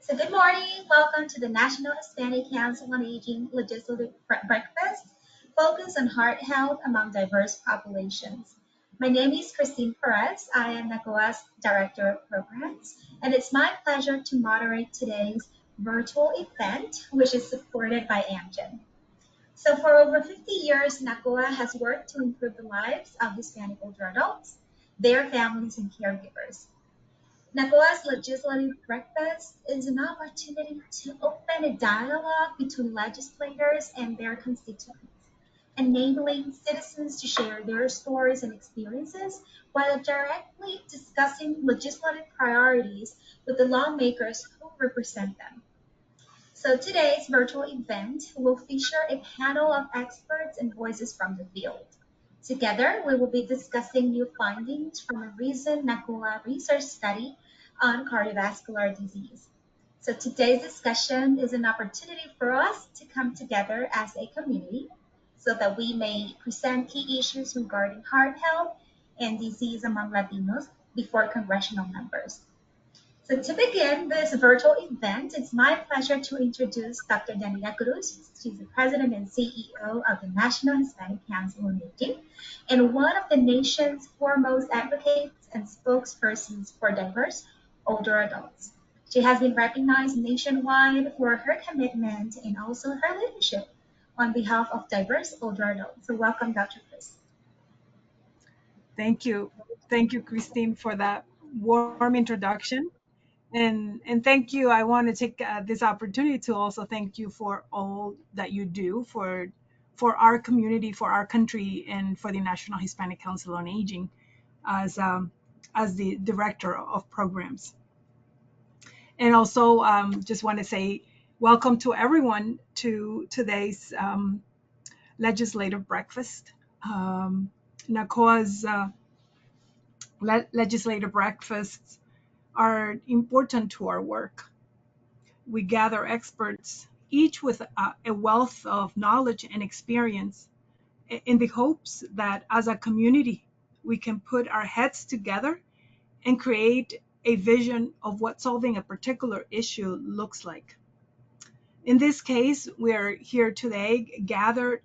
So good morning. Welcome to the National Hispanic Council on Aging Legislative Breakfast, focused on heart health among diverse populations. My name is Christine Perez. I am NHCOA's Director of Programs, and it's my pleasure to moderate today's virtual event, which is supported by Amgen. So for over 50 years, NHCOA has worked to improve the lives of Hispanic older adults, their families, and caregivers. NACOA's legislative breakfast is an opportunity to open a dialogue between legislators and their constituents, enabling citizens to share their stories and experiences while directly discussing legislative priorities with the lawmakers who represent them. So today's virtual event will feature a panel of experts and voices from the field. Together, we will be discussing new findings from a recent NACOA research study on cardiovascular disease. So today's discussion is an opportunity for us to come together as a community so that we may present key issues regarding heart health and disease among Latinos before congressional members. So to begin this virtual event, it's my pleasure to introduce Dr. Danita Cruz. She's the President and CEO of the National Hispanic Council on Aging and one of the nation's foremost advocates and spokespersons for diverse older adults. She has been recognized nationwide for her commitment and also her leadership on behalf of diverse older adults. So welcome, Dr. Cruz. Thank you. Thank you, Christine, for that warm introduction. And thank you. I want to take this opportunity to also thank you for all that you do for our community, for our country, and for the National Hispanic Council on Aging as the director of programs. And also just want to say welcome to everyone to today's legislative breakfast. NACOA's legislative breakfasts are important to our work. We gather experts, each with a wealth of knowledge and experience, in the hopes that as a community, we can put our heads together and create a vision of what solving a particular issue looks like. In this case, we're here today gathered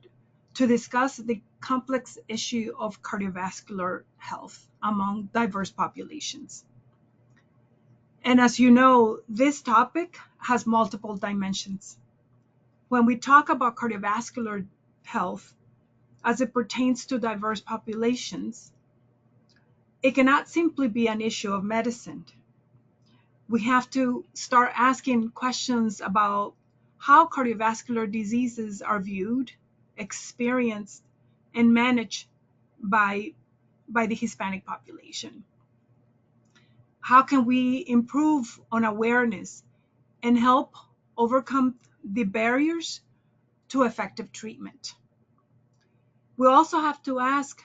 to discuss the complex issue of cardiovascular health among diverse populations. And as you know, this topic has multiple dimensions. When we talk about cardiovascular health as it pertains to diverse populations, it cannot simply be an issue of medicine. We have to start asking questions about how cardiovascular diseases are viewed, experienced, and managed by the Hispanic population. How can we improve on awareness and help overcome the barriers to effective treatment? We also have to ask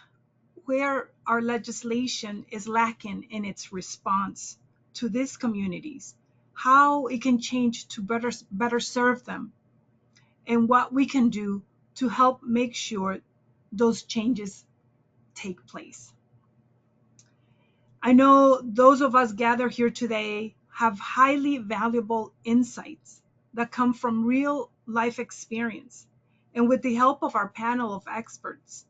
where our legislation is lacking in its response to these communities, how it can change to better serve them, and what we can do to help make sure those changes take place. I know those of us gathered here today have highly valuable insights that come from real life experience. And with the help of our panel of experts,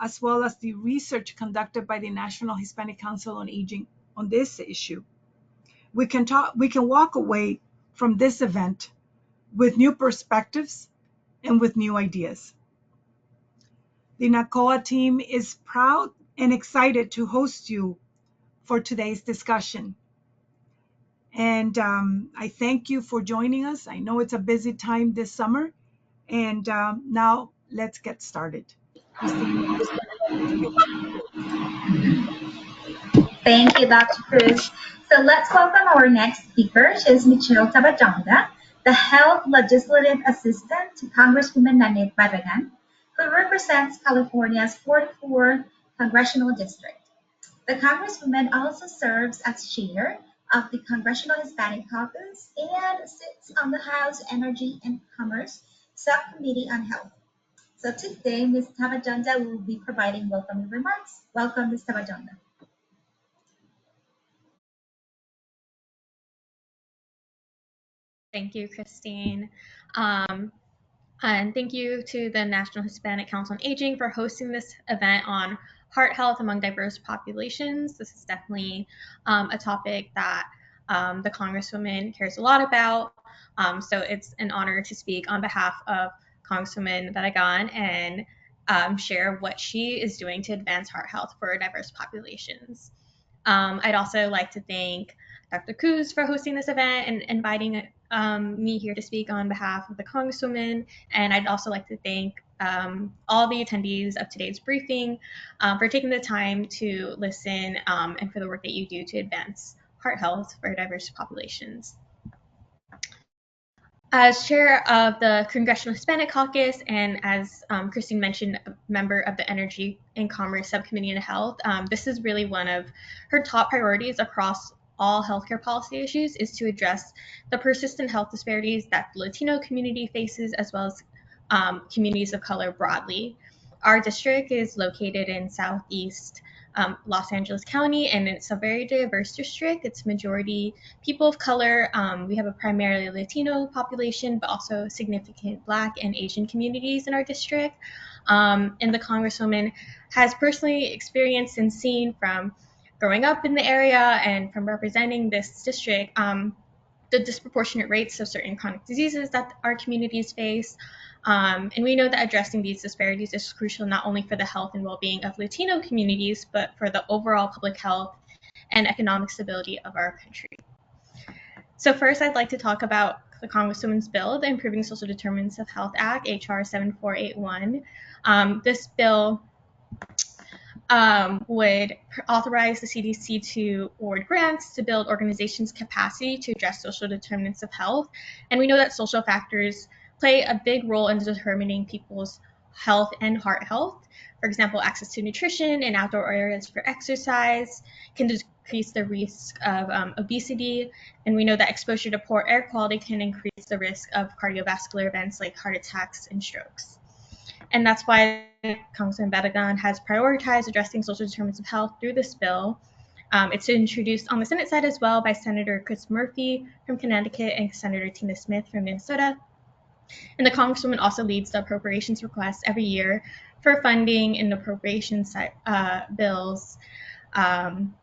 as well as the research conducted by the National Hispanic Council on Aging on this issue, we can walk away from this event with new perspectives and with new ideas. The NACOA team is proud and excited to host you for today's discussion. And I thank you for joining us. I know it's a busy time this summer. And now let's get started. Christine. Thank you, Dr. Cruz. So let's welcome our next speaker. She's Michelle Tabajanga, the Health Legislative Assistant to Congresswoman Nanette Barragan, who represents California's 44th Congressional District. The Congresswoman also serves as chair of the Congressional Hispanic Caucus and sits on the House Energy and Commerce Subcommittee on Health. So today, Ms. Tabajanga will be providing welcoming remarks. Welcome, Ms. Tabajanga. Thank you, Christine. And thank you to the National Hispanic Council on Aging for hosting this event on heart health among diverse populations. This is definitely a topic that the Congresswoman cares a lot about. So it's an honor to speak on behalf of Congresswoman Barragan and share what she is doing to advance heart health for diverse populations. I'd also like to thank Dr. Cruz for hosting this event and inviting me here to speak on behalf of the Congresswoman. And I'd also like to thank all the attendees of today's briefing for taking the time to listen and for the work that you do to advance heart health for diverse populations. As chair of the Congressional Hispanic Caucus and as Christine mentioned, a member of the Energy and Commerce Subcommittee on Health, this is really one of her top priorities across all healthcare policy issues is to address the persistent health disparities that the Latino community faces as well as communities of color broadly. Our district is located in Southeast Los Angeles County, and it's a very diverse district. It's majority people of color. We have a primarily Latino population, but also significant Black and Asian communities in our district. And the Congresswoman has personally experienced and seen from growing up in the area and from representing this district, the disproportionate rates of certain chronic diseases that our communities face. And we know that addressing these disparities is crucial not only for the health and well-being of Latino communities, but for the overall public health and economic stability of our country. So first, I'd like to talk about the Congresswoman's bill, the Improving Social Determinants of Health Act, HR 7481. This bill would authorize the CDC to award grants to build organizations' capacity to address social determinants of health. And we know that social factors play a big role in determining people's health and heart health. For example, access to nutrition and outdoor areas for exercise can decrease the risk of obesity. And we know that exposure to poor air quality can increase the risk of cardiovascular events like heart attacks and strokes. And that's why Congressman Barragan has prioritized addressing social determinants of health through this bill. It's introduced on the Senate side as well by Senator Chris Murphy from Connecticut and Senator Tina Smith from Minnesota. And the Congresswoman also leads the appropriations requests every year for funding in appropriations bills. And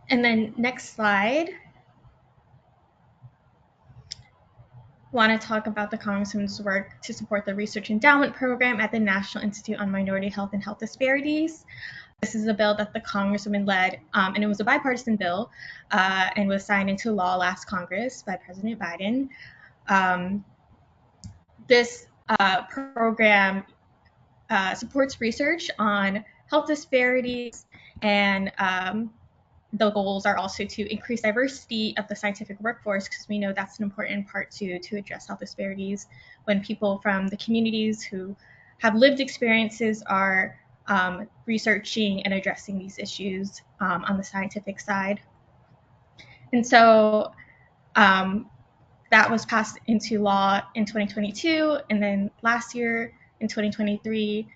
then next slide. Want to talk about the Congresswoman's work to support the Research Endowment Program at the National Institute on Minority Health and Health Disparities. This is a bill that the Congresswoman led, and it was a bipartisan bill and was signed into law last Congress by President Biden. This program supports research on health disparities, and the goals are also to increase diversity of the scientific workforce, because we know that's an important part to address health disparities when people from the communities who have lived experiences are researching and addressing these issues on the scientific side. And so that was passed into law in 2022, and then last year in 2023,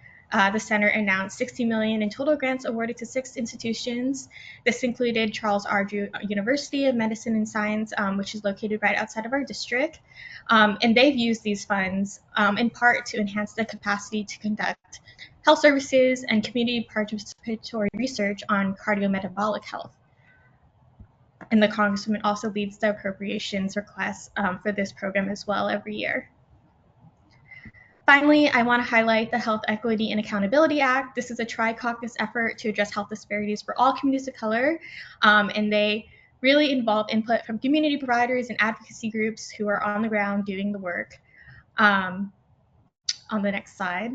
the center announced $60 million in total grants awarded to 6 institutions. This included Charles R. Drew University of Medicine and Science, which is located right outside of our district. And they've used these funds in part to enhance the capacity to conduct health services and community participatory research on cardiometabolic health. And the Congresswoman also leads the appropriations requests for this program as well every year. Finally, I want to highlight the Health Equity and Accountability Act. This is a tri-caucus effort to address health disparities for all communities of color, and they really involve input from community providers and advocacy groups who are on the ground doing the work. On the next slide.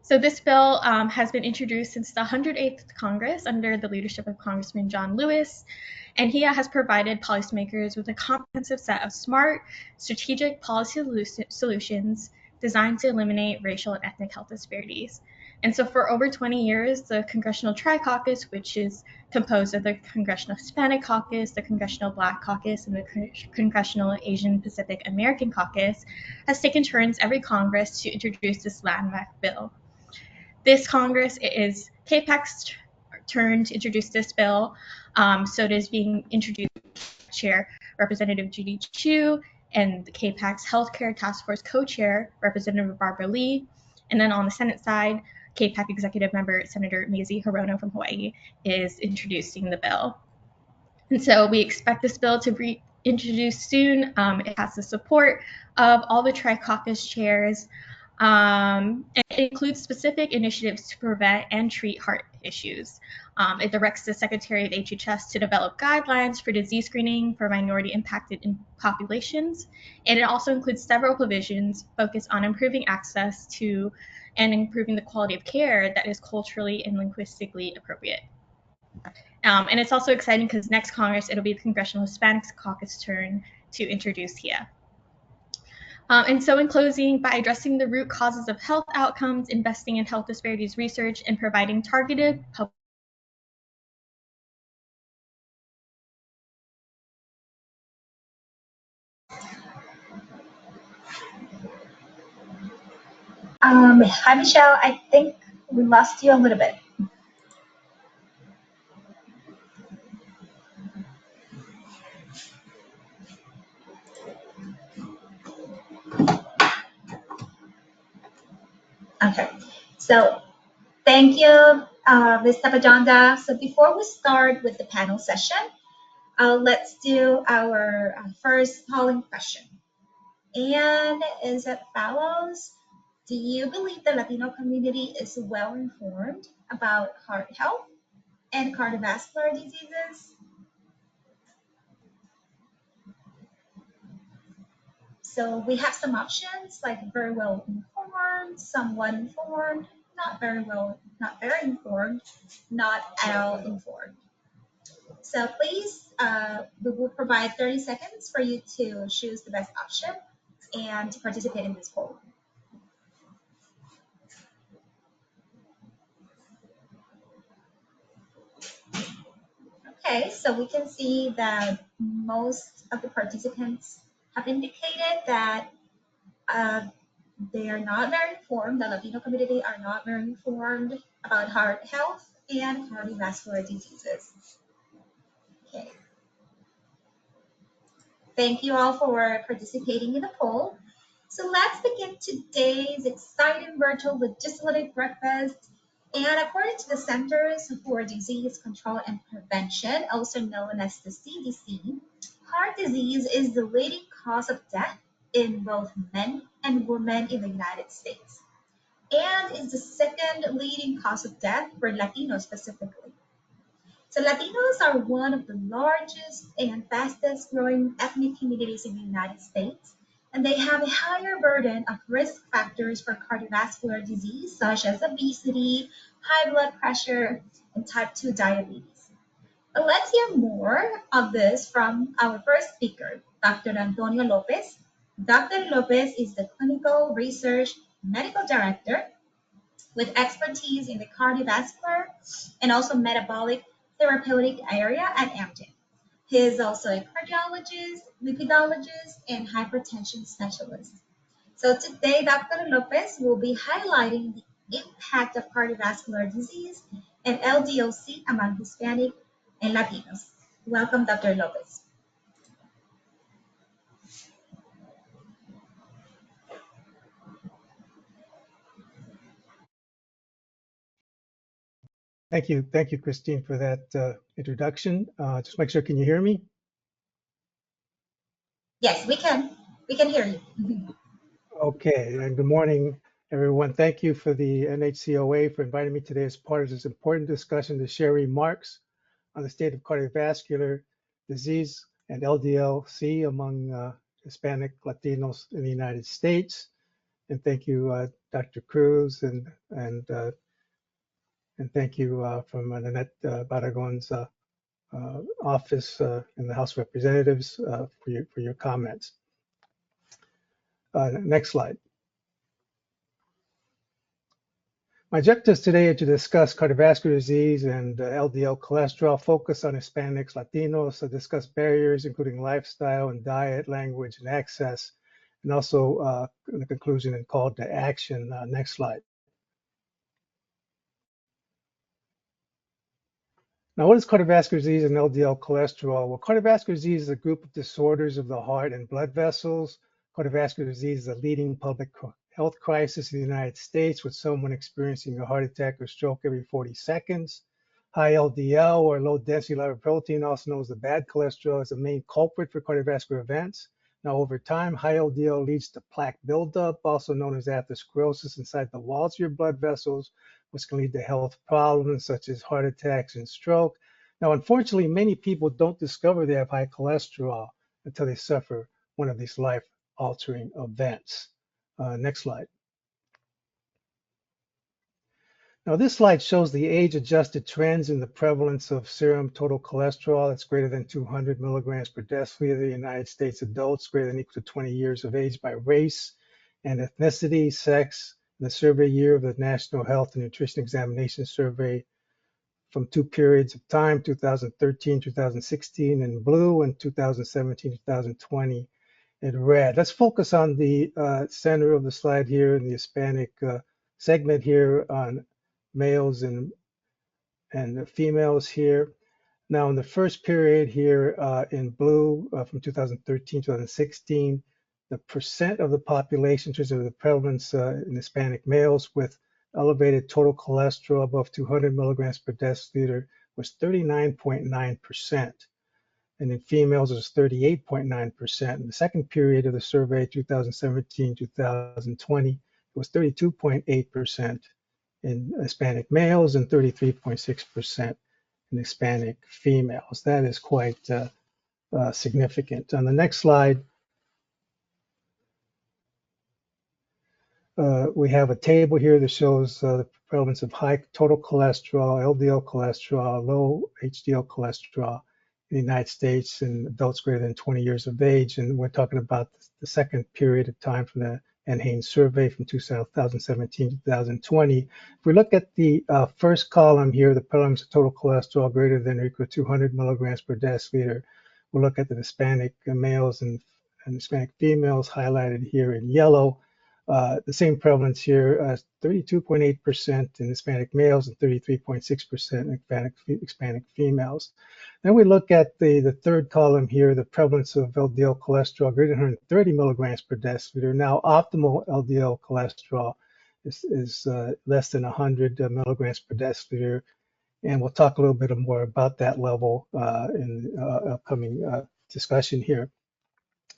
So this bill has been introduced since the 108th Congress under the leadership of Congressman John Lewis, and he has provided policymakers with a comprehensive set of smart, strategic policy solutions designed to eliminate racial and ethnic health disparities. And so for over 20 years, the Congressional Tri-Caucus, which is composed of the Congressional Hispanic Caucus, the Congressional Black Caucus, and the Congressional Asian Pacific American Caucus, has taken turns every Congress to introduce this landmark bill. This Congress, it is KPAC's turn to introduce this bill, So it is being introduced Chair Representative Judy Chu and the KPAC's Healthcare Task Force Co-Chair Representative Barbara Lee. And then on the Senate side, KPAC Executive Member Senator Mazie Hirono from Hawaii is introducing the bill. And so we expect this bill to be introduced soon. It has the support of all the Tri-Caucus chairs. It includes specific initiatives to prevent and treat heart issues. It directs the Secretary of HHS to develop guidelines for disease screening for minority impacted populations. And it also includes several provisions focused on improving access to and improving the quality of care that is culturally and linguistically appropriate. And it's also exciting because next Congress, it'll be the Congressional Hispanics Caucus turn to introduce HIA. And so in closing, by addressing the root causes of health outcomes, investing in health disparities research, and providing targeted public Hi, Michelle. I think we lost you a little bit. Okay, so thank you, Ms. Tapajonda. So before we start with the panel session, let's do our first polling question. And as it follows, do you believe the Latino community is well informed about heart health and cardiovascular diseases? So we have some options like very well informed, somewhat informed, not very well, not very informed, not at all informed. So please, we will provide 30 seconds for you to choose the best option and to participate in this poll. Okay, so we can see that most of the participants have indicated that they are not very informed, the Latino community are not very informed about heart health and cardiovascular diseases. Okay. Thank you all for participating in the poll. So let's begin today's exciting virtual legislative breakfast. And according to the Centers for Disease Control and Prevention, also known as the CDC, heart disease is the leading cause of death in both men and women in the United States, and is the second leading cause of death for Latinos specifically. So Latinos are one of the largest and fastest growing ethnic communities in the United States, and they have a higher burden of risk factors for cardiovascular disease such as obesity, high blood pressure, and type 2 diabetes. But let's hear more of this from our first speaker, Dr. Antonio López. Dr. López is the Clinical Research Medical Director with expertise in the cardiovascular and also metabolic therapeutic area at Amgen. He is also a cardiologist, lipidologist, and hypertension specialist. So today, Dr. López will be highlighting the impact of cardiovascular disease and LDL-C among Hispanic and Latinos. Welcome, Dr. López. Thank you, Christine, for that introduction. Just make sure, can you hear me? Yes, we can hear you. Okay, and good morning, everyone. Thank you for the NHCOA for inviting me today as part of this important discussion to share remarks on the state of cardiovascular disease and LDL-C among Hispanic Latinos in the United States. And thank you, Dr. Cruz, and thank you from Nanette Barragon's office in the House of Representatives for your comments. Next slide. My objectives today are to discuss cardiovascular disease and LDL cholesterol, focus on Hispanics, Latinos, so discuss barriers including lifestyle and diet, language, and access, and also in the conclusion and call to action. Next slide. Now, what is cardiovascular disease and LDL cholesterol? Well, cardiovascular disease is a group of disorders of the heart and blood vessels. Cardiovascular disease is a leading public health crisis in the United States, with someone experiencing a heart attack or stroke every 40 seconds. High LDL, or low density lipoprotein, also known as the bad cholesterol, is the main culprit for cardiovascular events. Now, over time, high LDL leads to plaque buildup, also known as atherosclerosis, inside the walls of your blood vessels, which can lead to health problems such as heart attacks and stroke. Now, unfortunately, many people don't discover they have high cholesterol until they suffer one of these life-altering events. Next slide. Now, this slide shows the age-adjusted trends in the prevalence of serum total cholesterol that's greater than 200 milligrams per deciliter in United States adults greater than or equal to 20 years of age by race and ethnicity, sex, in the survey year of the National Health and Nutrition Examination Survey from two periods of time, 2013, 2016 in blue and 2017, 2020 in red. Let's focus on the center of the slide here in the Hispanic segment here on males and females here. Now, in the first period here in blue from 2013 to 2016, the percent of the population in terms of the prevalence in Hispanic males with elevated total cholesterol above 200 milligrams per deciliter was 39.9%. And in females, it was 38.9%. In the second period of the survey, 2017-2020, it was 32.8% in Hispanic males and 33.6% in Hispanic females. That is quite significant. On the next slide, we have a table here that shows the prevalence of high total cholesterol, LDL cholesterol, low HDL cholesterol in the United States in adults greater than 20 years of age. And we're talking about the second period of time from the NHCOA survey from 2017 to 2020. If we look at the first column here, the prevalence of total cholesterol greater than or equal to 200 milligrams per deciliter, we'll look at the Hispanic males and Hispanic females highlighted here in yellow. The same prevalence here, 32.8% in Hispanic males and 33.6% in Hispanic females. Then we look at the third column here, the prevalence of LDL cholesterol greater than 130 milligrams per deciliter. Now, optimal LDL cholesterol is less than 100 milligrams per deciliter. And we'll talk a little bit more about that level in upcoming discussion here.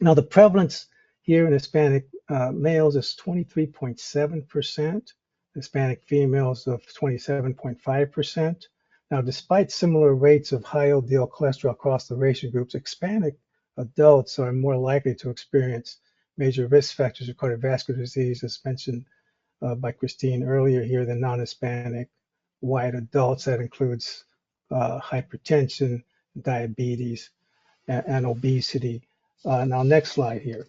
Now, the prevalence here in Hispanic males is 23.7%, Hispanic females of 27.5%. Now, despite similar rates of high LDL cholesterol across the racial groups, Hispanic adults are more likely to experience major risk factors of cardiovascular disease, as mentioned by Christine earlier here, than non-Hispanic white adults. That includes hypertension, diabetes, and obesity. Now, next slide here.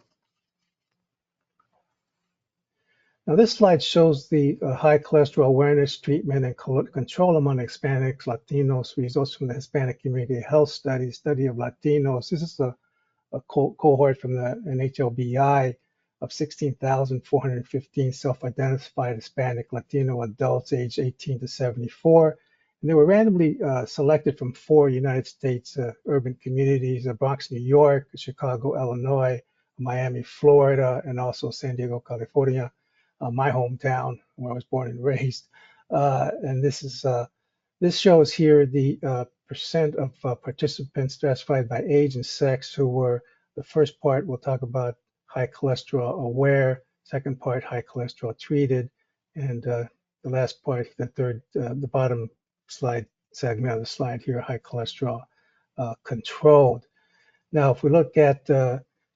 Now, this slide shows the high cholesterol awareness, treatment, and control among Hispanics, Latinos, results from the Hispanic Community Health Study of Latinos. This is a cohort from the NHLBI of 16,415 self-identified Hispanic Latino adults aged 18 to 74. And they were randomly selected from 4 United States urban communities, Bronx, New York, Chicago, Illinois, Miami, Florida, and also San Diego, California. My hometown where I was born and raised. And this shows here the percent of participants stratified by age and sex who were, the first part we'll talk about high cholesterol aware, second part high cholesterol treated, and the last part, the bottom slide segment of the slide here, high cholesterol controlled. Now, if we look at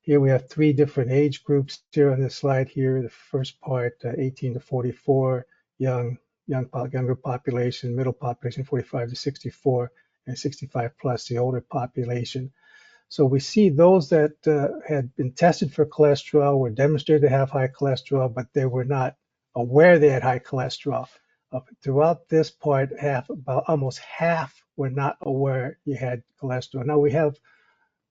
here we have 3 different age groups here on this slide here. The first part, 18 to 44, younger population, middle population, 45 to 64, and 65 plus, the older population. So we see those that had been tested for cholesterol were demonstrated to have high cholesterol, but they were not aware they had high cholesterol. Throughout this part, almost half were not aware you had cholesterol. Now we have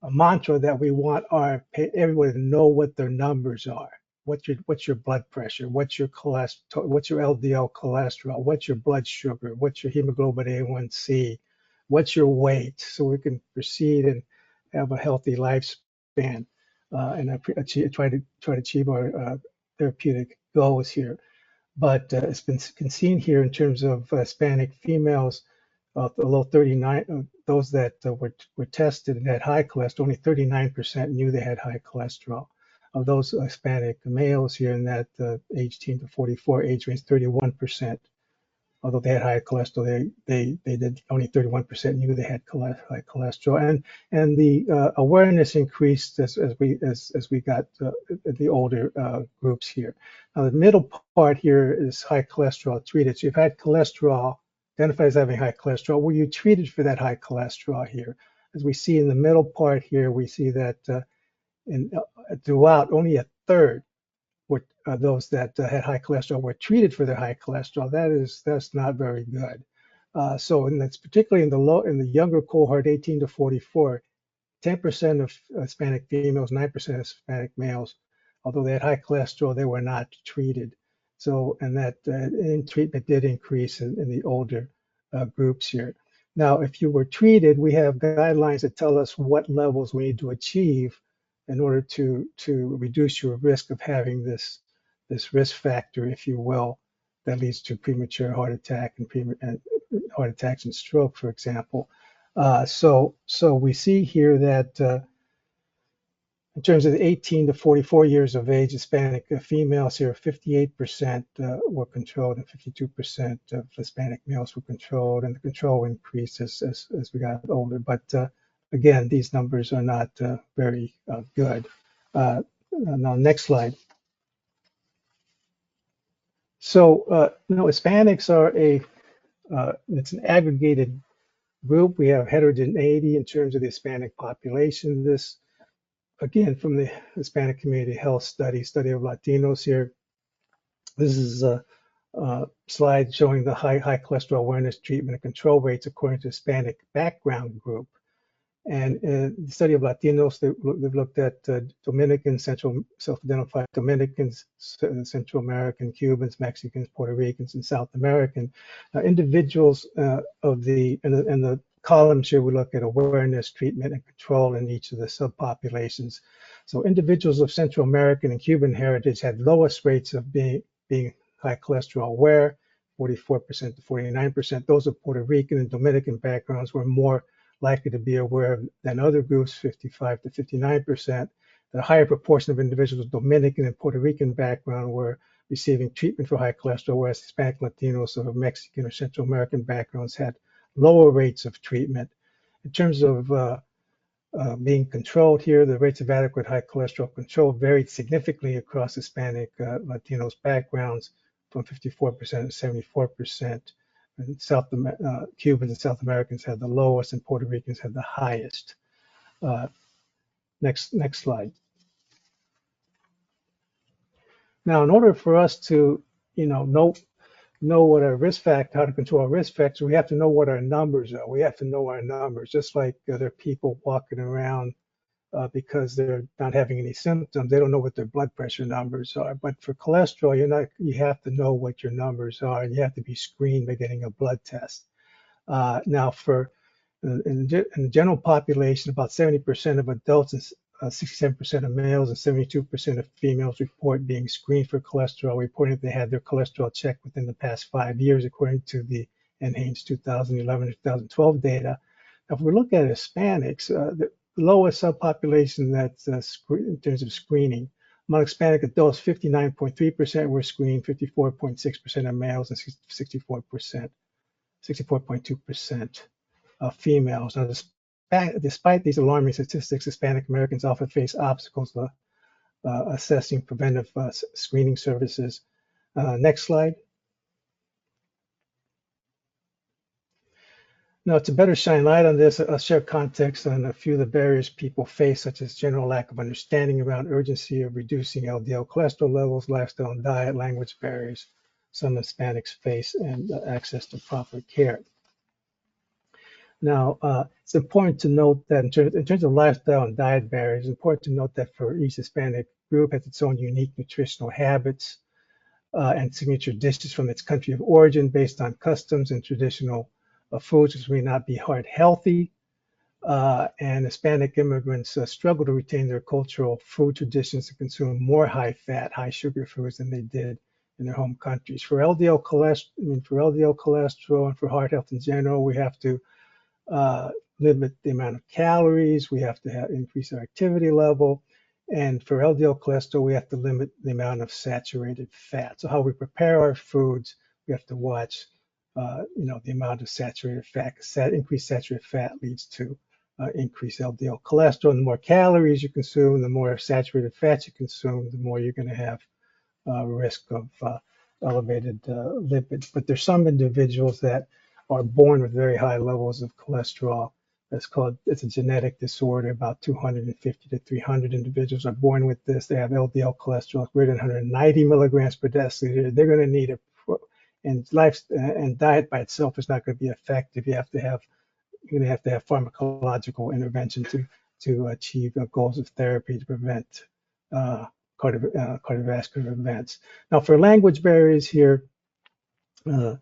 a mantra that we want everyone to know what their numbers are. What's your blood pressure? What's your cholesterol? What's your LDL cholesterol? What's your blood sugar? What's your hemoglobin A1C? what's your weight, so we can proceed and have a healthy lifespan and try to achieve our therapeutic goals here. But it's been seen here in terms of Hispanic females, although 39 those that were tested and had high cholesterol, only 39% knew they had high cholesterol. Of those Hispanic males here in that age 18 to 44 age range, 31%, although they had high cholesterol, they did only 31% knew they had high cholesterol, and the awareness increased as we got the older groups here. Now the middle part here is high cholesterol treated. So you've had cholesterol identified as having high cholesterol. Were you treated for that high cholesterol here? As we see in the middle part here, we see that throughout only a third were those that had high cholesterol were treated for their high cholesterol. That's not very good. So, and that's particularly in the younger cohort, 18 to 44, 10% of Hispanic females, 9% of Hispanic males, although they had high cholesterol, they were not treated. So, and that treatment did increase in the older groups here. Now, if you were treated, we have guidelines that tell us what levels we need to achieve in order to reduce your risk of having this risk factor, if you will, that leads to premature heart attack and heart attacks and stroke, for example. So we see here that in terms of the 18 to 44 years of age, Hispanic females here, 58% were controlled and 52% of Hispanic males were controlled, and the control increased as we got older. But again, these numbers are not very good. Now, next slide. So, Hispanics are it's an aggregated group. We have heterogeneity in terms of the Hispanic population. This, again, from the Hispanic Community Health Study of Latinos here. This is a slide showing the high cholesterol awareness, treatment, and control rates according to Hispanic background group. And in the study of Latinos, they've looked at Dominicans, self-identified Dominicans, Central American, Cubans, Mexicans, Puerto Ricans, and South American. Individuals in the columns here, we look at awareness, treatment, and control in each of the subpopulations. So individuals of Central American and Cuban heritage had lowest rates of being high cholesterol aware, 44% to 49%. Those of Puerto Rican and Dominican backgrounds were more likely to be aware than other groups, 55 to 59%. The higher proportion of individuals with Dominican and Puerto Rican background were receiving treatment for high cholesterol, whereas Hispanic, Latinos, or Mexican or Central American backgrounds had lower rates of treatment. In terms of being controlled here, the rates of adequate high cholesterol control varied significantly across Hispanic, Latinos backgrounds, from 54% to 74%. And Cubans and South Americans had the lowest, and Puerto Ricans had the highest. Next slide. Now, in order for us to, know what our risk factor, how to control our risk factors, we have to know what our numbers are. We have to know our numbers, just like there are people walking around because they're not having any symptoms. They don't know what their blood pressure numbers are. But for cholesterol, you have to know what your numbers are, and you have to be screened by getting a blood test. Now, in the general population, about 70% of adults and 67% of males and 72% of females report being screened for cholesterol, reporting that they had their cholesterol checked within the past 5 years, according to the NHCOA 2011 and 2012 data. Now, if we look at Hispanics, the lowest subpopulation that's in terms of screening, among Hispanic adults, 59.3% were screened, 54.6% of males, and 64.2% of females. Now, despite these alarming statistics, Hispanic Americans often face obstacles assessing preventive screening services. Next slide. Now, to better shine light on this, I'll share context on a few of the barriers people face, such as general lack of understanding around urgency of reducing LDL cholesterol levels, lifestyle and diet, language barriers some Hispanics face, and access to proper care. Now, it's important to note that in terms of lifestyle and diet barriers, it's important to note that for each Hispanic group has its own unique nutritional habits and signature dishes from its country of origin based on customs and traditional foods which may not be heart healthy. And Hispanic immigrants struggle to retain their cultural food traditions to consume more high fat, high sugar foods than they did in their home countries. For LDL cholesterol and for heart health in general, we have to limit the amount of calories, we have to increase our activity level. And for LDL cholesterol, we have to limit the amount of saturated fat. So how we prepare our foods, we have to watch, the amount of saturated fat. Increased saturated fat leads to increased LDL cholesterol. And the more calories you consume, the more saturated fats you consume, the more you're going to have risk of elevated lipids. But there's some individuals that are born with very high levels of cholesterol. It's a genetic disorder. About 250 to 300 individuals are born with this. They have LDL cholesterol greater than 190 milligrams per deciliter. They're going to need and diet by itself is not going to be effective. You're going to have to have pharmacological intervention to achieve goals of therapy to prevent cardiovascular events. Now, for language barriers here, the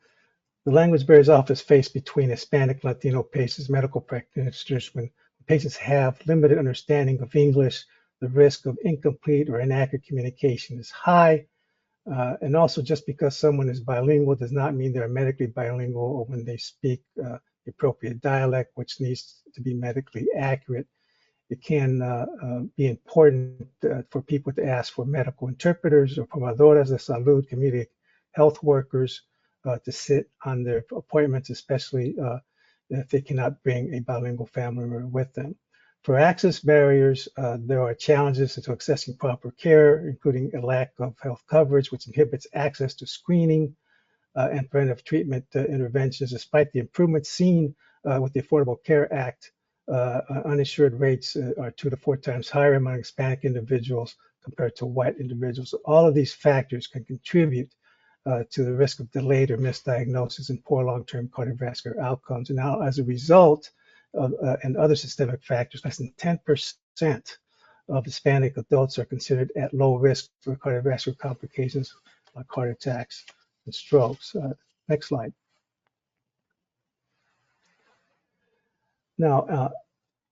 language barriers often faced between Hispanic Latino patients, medical practitioners, when patients have limited understanding of English, the risk of incomplete or inaccurate communication is high. And also, just because someone is bilingual does not mean they're medically bilingual or when they speak the appropriate dialect, which needs to be medically accurate. It can be important for people to ask for medical interpreters or proveedoras de salud, community health workers, to sit on their appointments, especially if they cannot bring a bilingual family member with them. For access barriers, there are challenges to accessing proper care, including a lack of health coverage, which inhibits access to screening and preventive treatment interventions. Despite the improvements seen with the Affordable Care Act, uninsured rates are 2 to 4 times higher among Hispanic individuals compared to white individuals. So all of these factors can contribute to the risk of delayed or misdiagnosis and poor long-term cardiovascular outcomes. And now, as a result of and other systemic factors, less than 10% of Hispanic adults are considered at low risk for cardiovascular complications like heart attacks and strokes. Next slide. Now,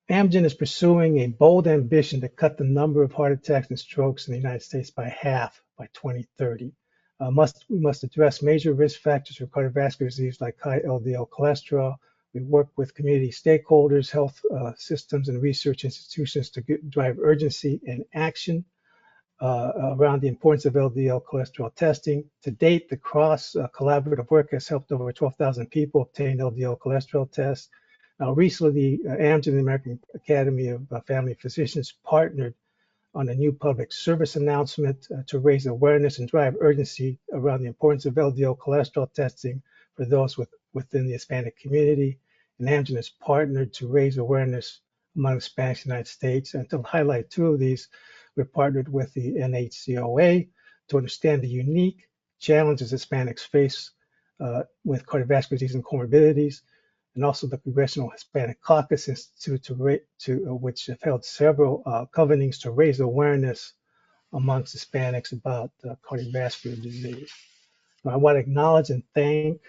Amgen is pursuing a bold ambition to cut the number of heart attacks and strokes in the United States by half by 2030. We must address major risk factors for cardiovascular disease like high LDL cholesterol. We work with community stakeholders, health systems, and research institutions to drive urgency and action around the importance of LDL cholesterol testing. To date, the collaborative work has helped over 12,000 people obtain LDL cholesterol tests. Now, recently, Amgen and the American Academy of Family Physicians partnered on a new public service announcement to raise awareness and drive urgency around the importance of LDL cholesterol testing for those within the Hispanic community. And Amgen has partnered to raise awareness among Hispanics in the United States. And to highlight 2 of these, we're partnered with the NHCOA to understand the unique challenges Hispanics face with cardiovascular disease and comorbidities, and also the Congressional Hispanic Caucus Institute, which have held several convenings to raise awareness amongst Hispanics about cardiovascular disease. Now, I want to acknowledge and thank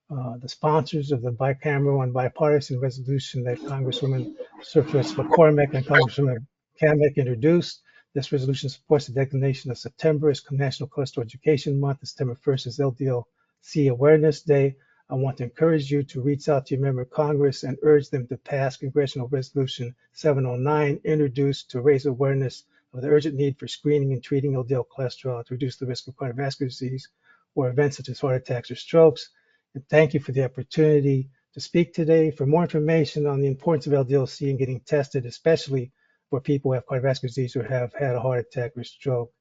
the sponsors of the bicameral and bipartisan resolution that Congresswoman Surface McCormick and Congresswoman Kamek introduced. This resolution supports the designation of September as National Cholesterol Education Month. September 1st is LDL-C Awareness Day. I want to encourage you to reach out to your member of Congress and urge them to pass Congressional Resolution 709, introduced to raise awareness of the urgent need for screening and treating LDL cholesterol to reduce the risk of cardiovascular disease or events such as heart attacks or strokes. And thank you for the opportunity to speak today. For more information on the importance of LDL-C and getting tested, especially for people who have cardiovascular disease or have had a heart attack or stroke,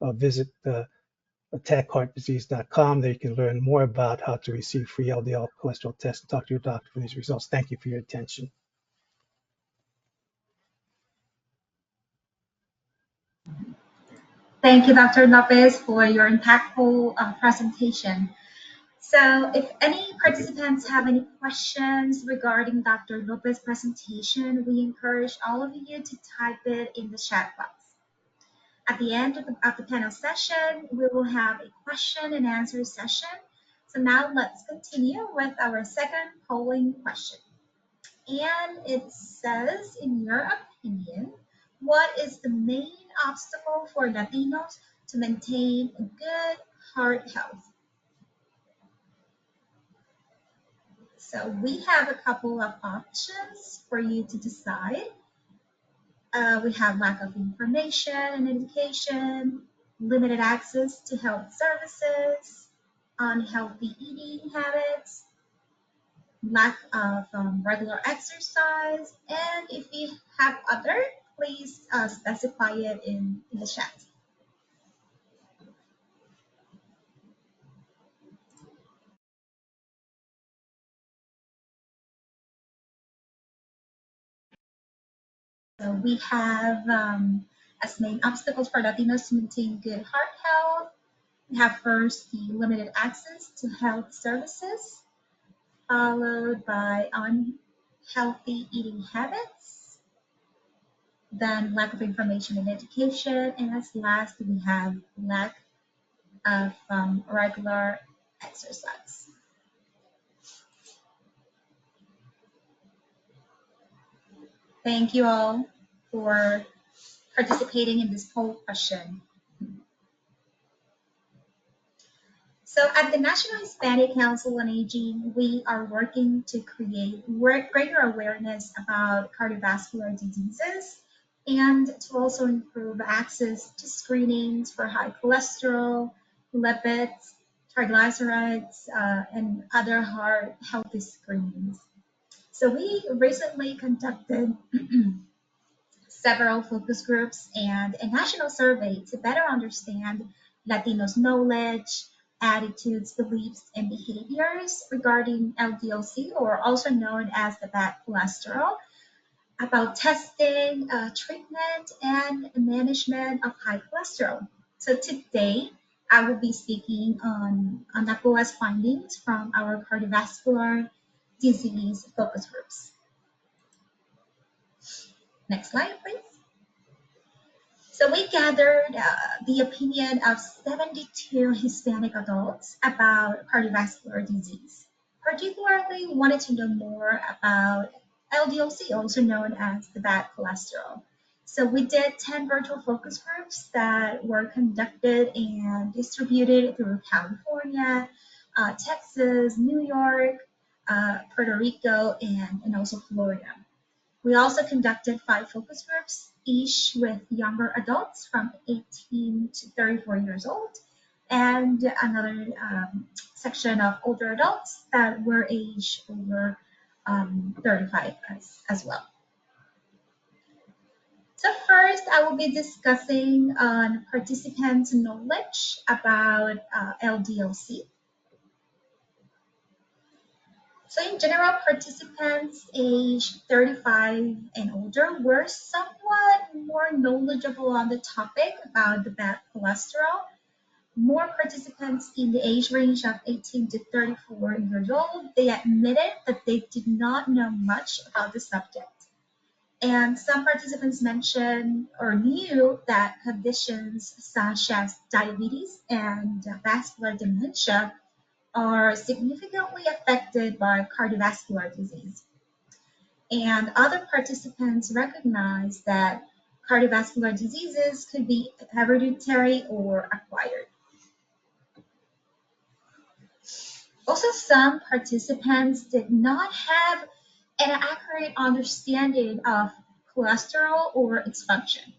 visit attackheartdisease.com. There you can learn more about how to receive free LDL cholesterol tests and talk to your doctor for these results. Thank you for your attention. Thank you, Dr. Lopez, for your impactful presentation. So if any participants have any questions regarding Dr. Lopez's presentation, we encourage all of you to type it in the chat box. At the end of the panel session, we will have a question and answer session. So now let's continue with our second polling question. And it says, in your opinion, what is the main obstacle for Latinos to maintain a good heart health? So we have a couple of options for you to decide. We have lack of information and education, limited access to health services, unhealthy eating habits, lack of regular exercise, and if you have other, please specify it in the chat. So we have as main obstacles for Latinos to maintain good heart health. We have first the limited access to health services, followed by unhealthy eating habits, then lack of information and education, and as last we have lack of regular exercise. Thank you all for participating in this poll question. So at the National Hispanic Council on Aging, we are working to create greater awareness about cardiovascular diseases and to also improve access to screenings for high cholesterol, lipids, triglycerides, and other heart healthy screenings. So we recently conducted several focus groups and a national survey to better understand Latinos' knowledge, attitudes, beliefs, and behaviors regarding LDL-C, or also known as the bad cholesterol, about testing, treatment, and management of high cholesterol. So today, I will be speaking on NHCOA's findings from our cardiovascular disease focus groups. Next slide, please. So we gathered the opinion of 72 Hispanic adults about cardiovascular disease. Particularly, we wanted to know more about LDL-C, also known as the bad cholesterol. So we did 10 virtual focus groups that were conducted and distributed through California, Texas, New York, Puerto Rico, and also Florida. We also conducted 5 focus groups, each with younger adults from 18 to 34 years old, and another section of older adults that were aged over 35 as well. So first, I will be discussing on participants' knowledge about LDL-C. So in general, participants aged 35 and older were somewhat more knowledgeable on the topic about the bad cholesterol. More participants in the age range of 18 to 34 years old, they admitted that they did not know much about the subject. And some participants mentioned or knew that conditions such as diabetes and vascular dementia are significantly affected by cardiovascular disease. And other participants recognize that cardiovascular diseases could be hereditary or acquired. Also, some participants did not have an accurate understanding of cholesterol or its function.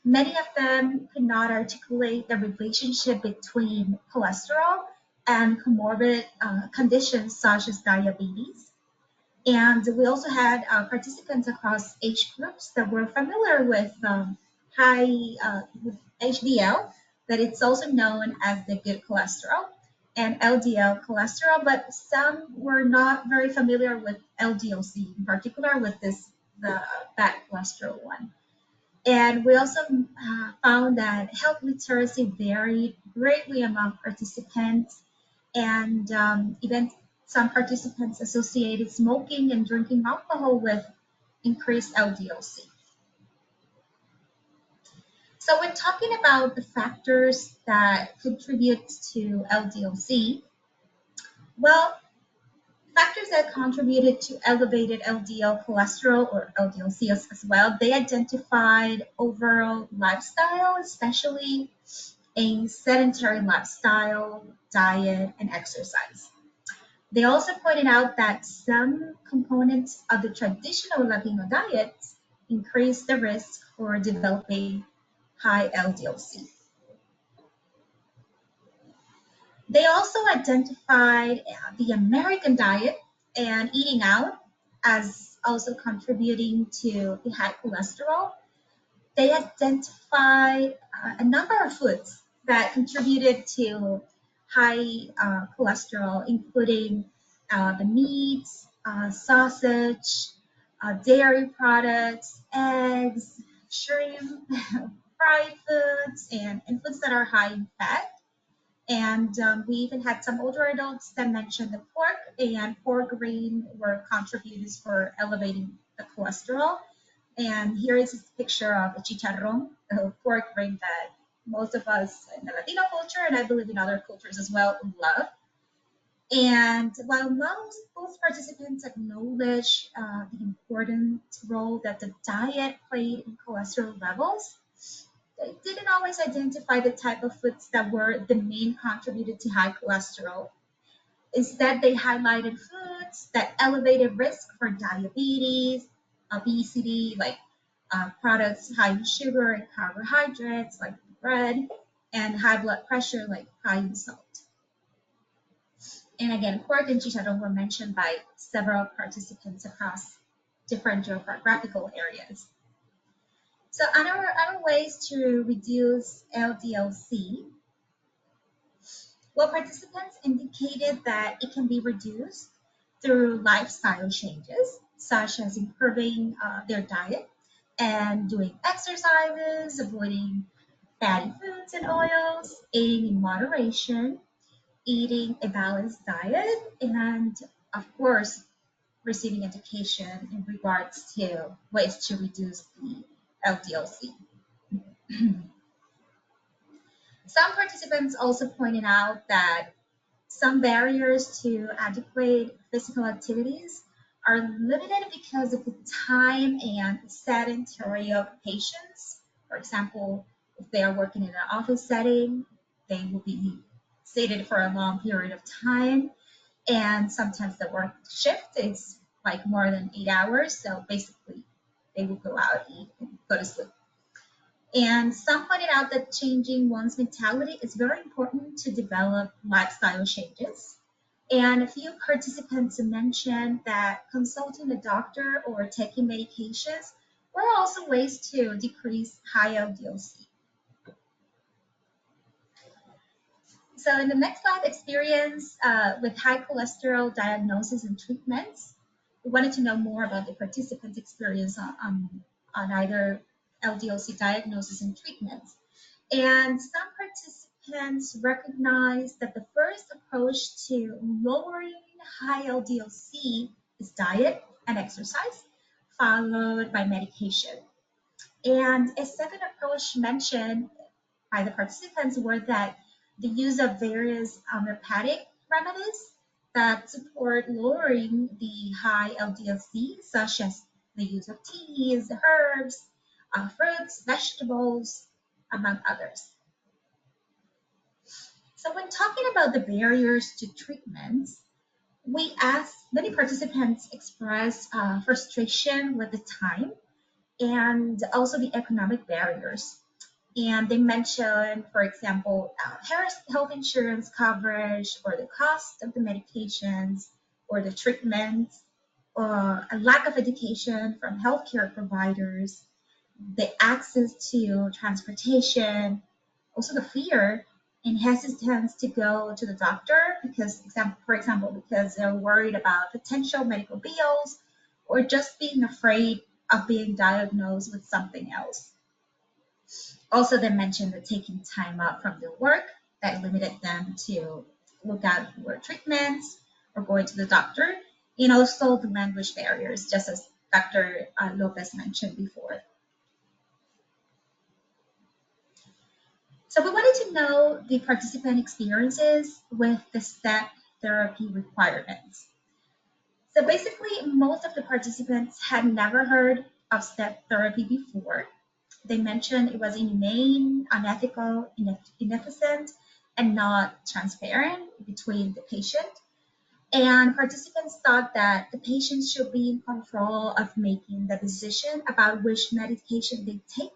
Many of them could not articulate the relationship between cholesterol and comorbid conditions such as diabetes. And we also had participants across age groups that were familiar with high HDL, that it's also known as the good cholesterol, and LDL cholesterol, but some were not very familiar with LDL-C, in particular with the bad cholesterol one. And we also found that health literacy varied greatly among participants, and even some participants associated smoking and drinking alcohol with increased LDL-C. So when talking about the factors that contribute to LDL-C, Well, factors that contributed to elevated LDL cholesterol or LDL-C as well, they identified overall lifestyle, especially a sedentary lifestyle, diet, and exercise. They also pointed out that some components of the traditional Latino diets increase the risk for developing high LDL-C. They also identified the American diet and eating out as also contributing to the high cholesterol. They identified a number of foods that contributed to high cholesterol, including the meats, sausage, dairy products, eggs, shrimp, fried foods, and foods that are high in fat. And we even had some older adults that mentioned the pork and pork grain were contributors for elevating the cholesterol. And here is a picture of a chicharrón, a pork grain that most of us in the Latino culture, and I believe in other cultures as well, love. And while both participants acknowledge the important role that the diet played in cholesterol levels, they didn't always identify the type of foods that were the main contributor to high cholesterol. Instead, they highlighted foods that elevated risk for diabetes, obesity, like products high in sugar and carbohydrates, like bread, and high blood pressure, like high in salt. And again, pork and chicharrón were mentioned by several participants across different geographical areas. So other ways to reduce LDL-C, well, participants indicated that it can be reduced through lifestyle changes, such as improving their diet and doing exercises, avoiding fatty foods and oils, eating in moderation, eating a balanced diet, and of course, receiving education in regards to ways to reduce the LDL-C. Some participants also pointed out that some barriers to adequate physical activities are limited because of the time and sedentary occupations. For example, if they are working in an office setting, they will be seated for a long period of time. And sometimes the work shift is like more than 8 hours. So basically, they will go out, eat, and go to sleep. And some pointed out that changing one's mentality is very important to develop lifestyle changes. And a few participants mentioned that consulting a doctor or taking medications were also ways to decrease high LDL-C. So in the next slide, experience with high cholesterol diagnosis and treatments. We wanted to know more about the participants' experience on either LDL-C diagnosis and treatments. And some participants recognized that the first approach to lowering high LDL-C is diet and exercise, followed by medication. And a second approach mentioned by the participants were that the use of various homeopathic remedies that support lowering the high LDL-C, such as the use of teas, herbs, fruits, vegetables, among others. So when talking about the barriers to treatments, we asked, many participants expressed frustration with the time and also the economic barriers. And they mentioned, for example, health insurance coverage or the cost of the medications or the treatments, or a lack of education from healthcare providers, the access to transportation, also the fear and hesitance to go to the doctor because, for example, because they're worried about potential medical bills or just being afraid of being diagnosed with something else. Also, they mentioned that taking time out from their work that limited them to look out for treatments or going to the doctor, and also the language barriers, just as Dr. López mentioned before. So we wanted to know the participant experiences with the step therapy requirements. So basically, most of the participants had never heard of step therapy before. They mentioned it was inhumane, unethical, inefficient, and not transparent between the patient. And participants thought that the patient should be in control of making the decision about which medication they take,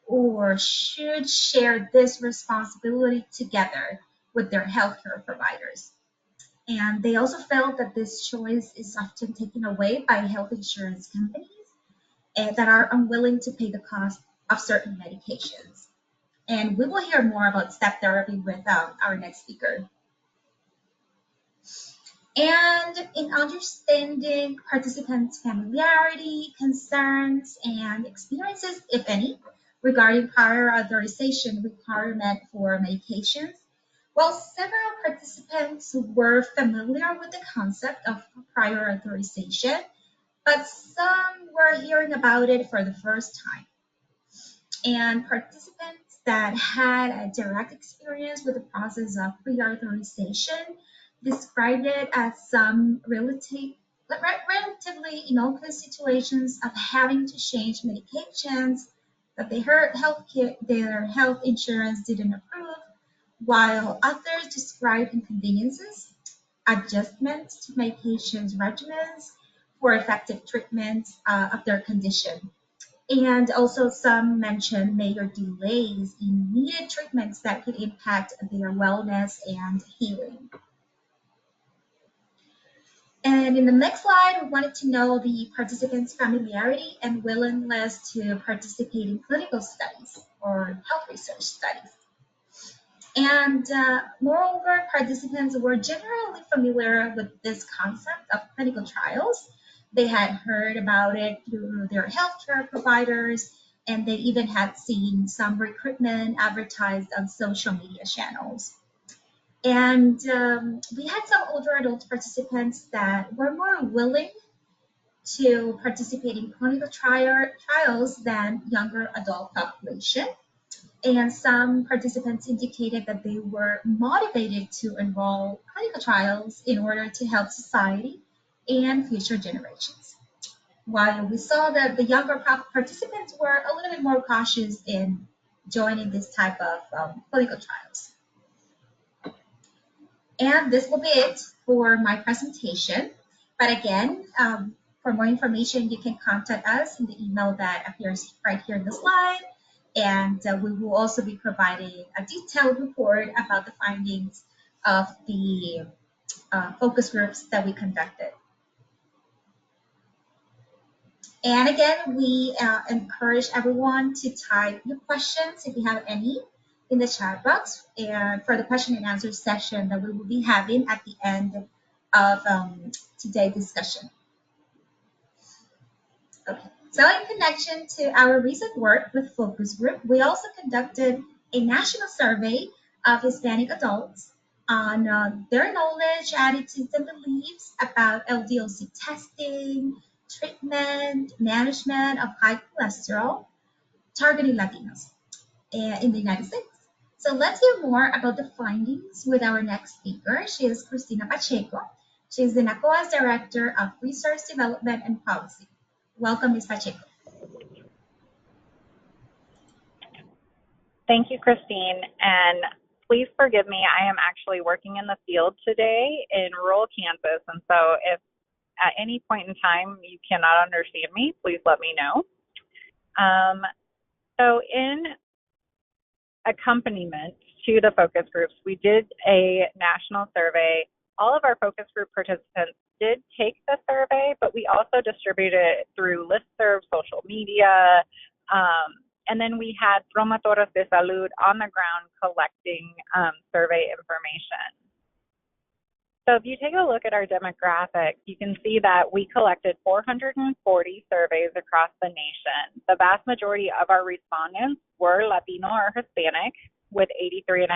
or should share this responsibility together with their healthcare providers. And they also felt that this choice is often taken away by health insurance companies that are unwilling to pay the cost of certain medications. And we will hear more about step therapy with our next speaker. And in understanding participants' familiarity, concerns, and experiences, if any, regarding prior authorization requirement for medications, while several participants were familiar with the concept of prior authorization, but some were hearing about it for the first time. And participants that had a direct experience with the process of pre-authorization described it as some relatively innocuous situations of having to change medications that they heard their health insurance didn't approve, while others described inconveniences, adjustments to medications regimens for effective treatment of their condition. And also some mentioned major delays in needed treatments that could impact their wellness and healing. And in the next slide, we wanted to know the participants' familiarity and willingness to participate in clinical studies or health research studies. And moreover, participants were generally familiar with this concept of clinical trials. They had heard about it through their healthcare providers, and they even had seen some recruitment advertised on social media channels. And we had some older adult participants that were more willing to participate in clinical trials than younger adult population. And some participants indicated that they were motivated to enroll clinical trials in order to help society and future generations. While we saw that the younger participants were a little bit more cautious in joining this type of clinical trials. And this will be it for my presentation. But again, for more information, you can contact us in the email that appears right here in the slide. And we will also be providing a detailed report about the findings of the focus groups that we conducted. And again, we encourage everyone to type your questions if you have any in the chat box, and for the question and answer session that we will be having at the end of today's discussion. Okay. So in connection to our recent work with focus group, we also conducted a national survey of Hispanic adults on their knowledge, attitudes, and beliefs about LDL-C testing, treatment, management of high cholesterol, targeting Latinos in the United States. So let's hear more about the findings with our next speaker. She is Cristina Pacheco. She is the NHCOA's Director of Research Development and Policy. Welcome, Ms. Pacheco. Thank you, Christine. And please forgive me, I am actually working in the field today in rural Kansas. And so if at any point in time you cannot understand me, please let me know. So in accompaniment to the focus groups, we did a national survey. All of our focus group participants did take the survey, but we also distributed it through listserv, social media, and then we had promotores de salud on the ground collecting survey information. So if you take a look at our demographics, you can see that we collected 440 surveys across the nation. The vast majority of our respondents were Latino or Hispanic, with 83.5%.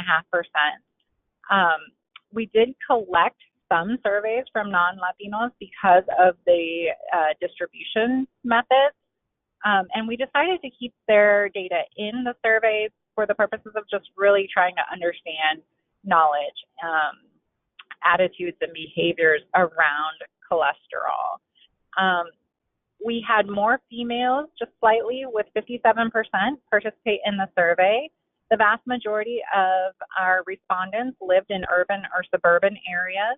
We did collect some surveys from non-Latinos because of the distribution methods, and we decided to keep their data in the surveys for the purposes of just really trying to understand knowledge. attitudes and behaviors around cholesterol. We had more females, just slightly, with 57% participate in the survey. The vast majority of our respondents lived in urban or suburban areas.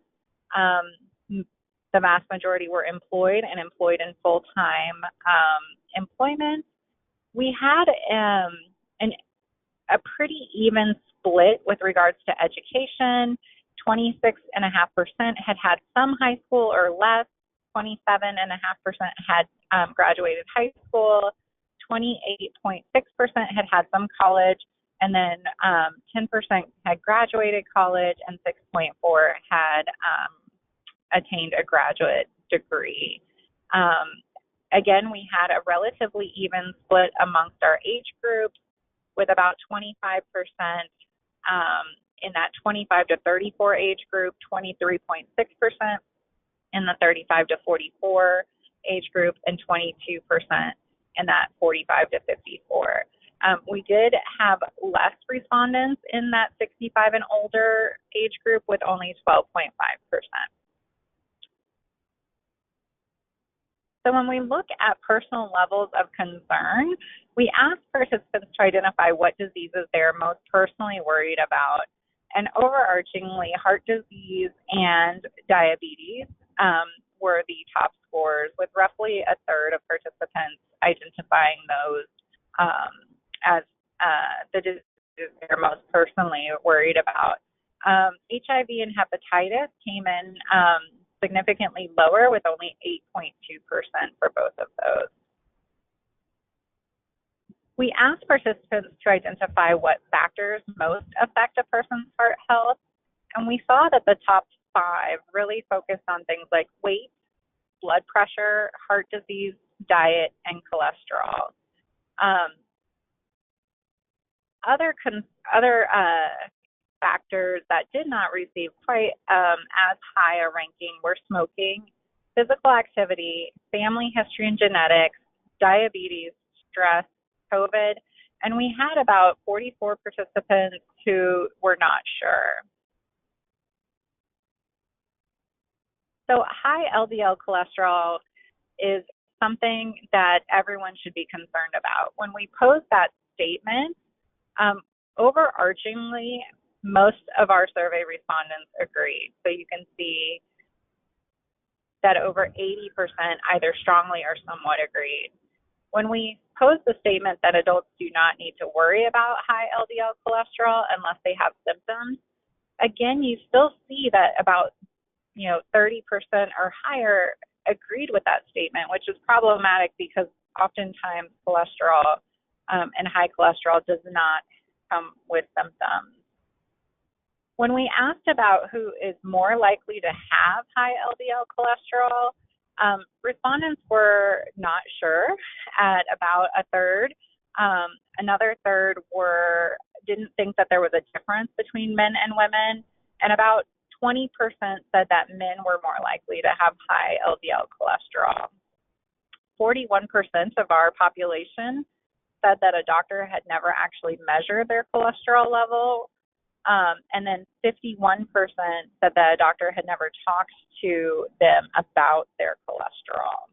The vast majority were employed and employed in full-time employment. We had a pretty even split with regards to education. 26.5% had some high school or less. 27.5% had graduated high school. 28.6% had some college, and then 10% had graduated college, and 6.4% had attained a graduate degree. Again, we had a relatively even split amongst our age groups, with about 25% in that 25 to 34 age group, 23.6% in the 35 to 44 age group, and 22% in that 45 to 54. We did have less respondents in that 65 and older age group, with only 12.5%. So when we look at personal levels of concern, we asked participants to identify what diseases they're most personally worried about. And overarchingly, heart disease and diabetes were the top scores, with roughly a third of participants identifying those as the diseases they're most personally worried about. HIV and hepatitis came in significantly lower, with only 8.2% for both of those. We asked participants to identify what factors most affect a person's heart health, and we saw that the top 5 really focused on things like weight, blood pressure, heart disease, diet, and cholesterol. Other factors that did not receive quite as high a ranking were smoking, physical activity, family history and genetics, diabetes, stress, COVID, and we had about 44 participants who were not sure. So high LDL cholesterol is something that everyone should be concerned about. When we posed that statement, overarchingly, most of our survey respondents agreed. So you can see that over 80% either strongly or somewhat agreed. When we posed the statement that adults do not need to worry about high LDL cholesterol unless they have symptoms, again, you still see that about 30% or higher agreed with that statement, which is problematic because oftentimes cholesterol and high cholesterol does not come with symptoms. When we asked about who is more likely to have high LDL cholesterol, respondents were not sure at about a third. Another third didn't think that there was a difference between men and women, and about 20% said that men were more likely to have high LDL cholesterol. 41% of our population said that a doctor had never actually measured their cholesterol level, and then 51% said that a doctor had never talked to them about their cholesterol.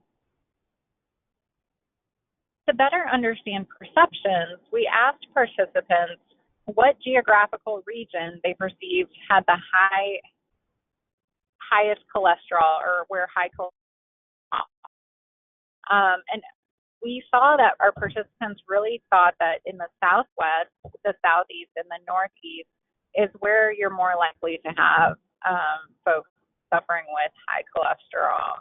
To better understand perceptions, we asked participants what geographical region they perceived had the highest cholesterol, or where high cholesterol. And we saw that our participants really thought that in the Southwest, the Southeast, and the Northeast is where you're more likely to have folks suffering with high cholesterol.